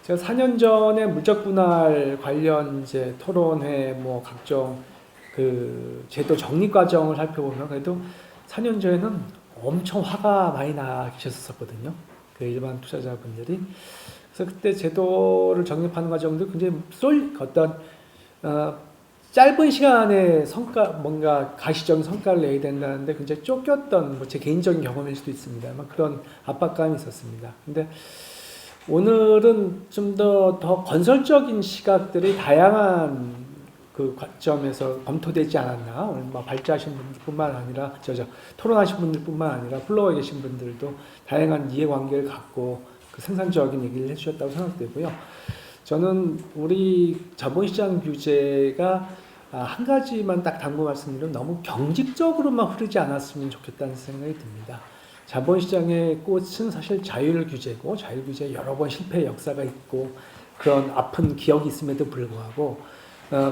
제가 4년 전에 물적 분할 관련 이제 토론회 뭐 각종 그 제도 정립 과정을 살펴보면 그래도 4년 전에는 엄청 화가 많이 나 계셨었거든요. 그 일반 투자자분들이. 그래서 그때 제도를 정립하는 과정도 굉장히 어떤 짧은 시간에 뭔가 가시적인 성과를 내야 된다는데 굉장히 쫓겼던 뭐 제 개인적인 경험일 수도 있습니다만 그런 압박감이 있었습니다. 근데 오늘은 좀 더 건설적인 시각들이 다양한 그 관점에서 검토되지 않았나. 오늘 뭐 발제하신 분들뿐만 아니라 토론하신 분들뿐만 아니라 플로어에 계신 분들도 다양한 이해관계를 갖고 그 생산적인 얘기를 해주셨다고 생각되고요. 저는 우리 자본시장 규제가 한 가지만 딱 당부 말씀드리면 너무 경직적으로만 흐르지 않았으면 좋겠다는 생각이 듭니다. 자본시장의 꽃은 사실 자율 규제고 자율 규제에 여러 번 실패 역사가 있고 그런 아픈 기억이 있음에도 불구하고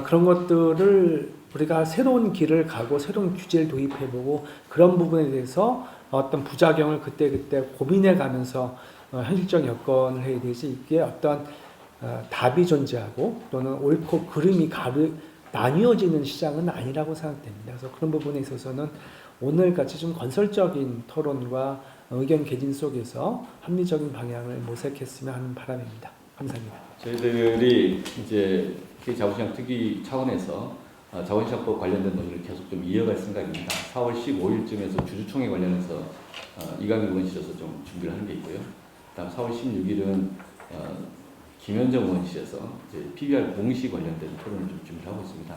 그런 것들을 우리가 새로운 길을 가고 새로운 규제를 도입해보고 그런 부분에 대해서 어떤 부작용을 그때그때 고민해가면서 현실적 여건을 해야 되지 이게 어떤 답이 존재하고 또는 옳고 그름이 나뉘어지는 시장은 아니라고 생각됩니다. 그래서 그런 부분에 있어서는 오늘같이 좀 건설적인 토론과 의견 개진 속에서 합리적인 방향을 모색했으면 하는 바람입니다. 감사합니다. 저희들이 이제 자본시장 특위 차원에서 자본시장법 관련된 논의를 계속 좀 이어갈 생각입니다. 4월 15일쯤에서 주주총회 관련해서 이강일 의원실에서 좀 준비를 하는 게 있고요. 다음 4월 16일은 김현정 의원실에서 이제 PBR 공시 관련된 토론을 좀 준비하고 있습니다.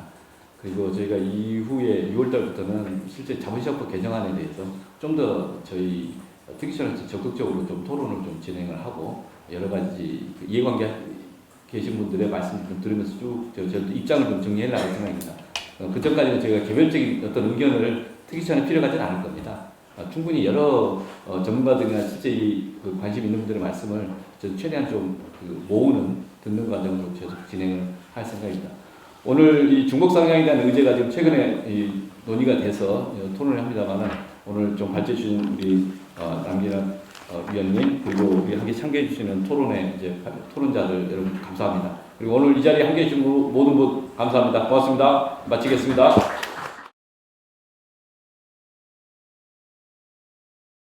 그리고 저희가 이후에 6월달부터는 실제 자본시장법 개정안에 대해서 좀 더 저희 특위처에서 적극적으로 좀 토론을 좀 진행을 하고 여러 가지 이해관계 계신 분들의 말씀을 좀 들으면서 쭉 저희도 입장을 좀 정리해 나갈 생각입니다. 그전까지는 저희가 개별적인 어떤 의견을 특위처는 필요하지는 않을 겁니다. 충분히 여러 전문가들이나 실제 그 관심 있는 분들의 말씀을 최대한 좀 모으는 듣는 과정으로 계속 진행을 할 생각입니다. 오늘 이 중복 상향에 대한 의제가 지금 최근에 논의가 돼서 토론을 합니다만은 오늘 좀 발제해 주신 우리 남기란 위원님 그리고 우리 함께 참여해 주시는 토론회 이제 토론자들 여러분 감사합니다. 그리고 오늘 이 자리에 함께 해 주신 모든 분 감사합니다. 고맙습니다. 마치겠습니다.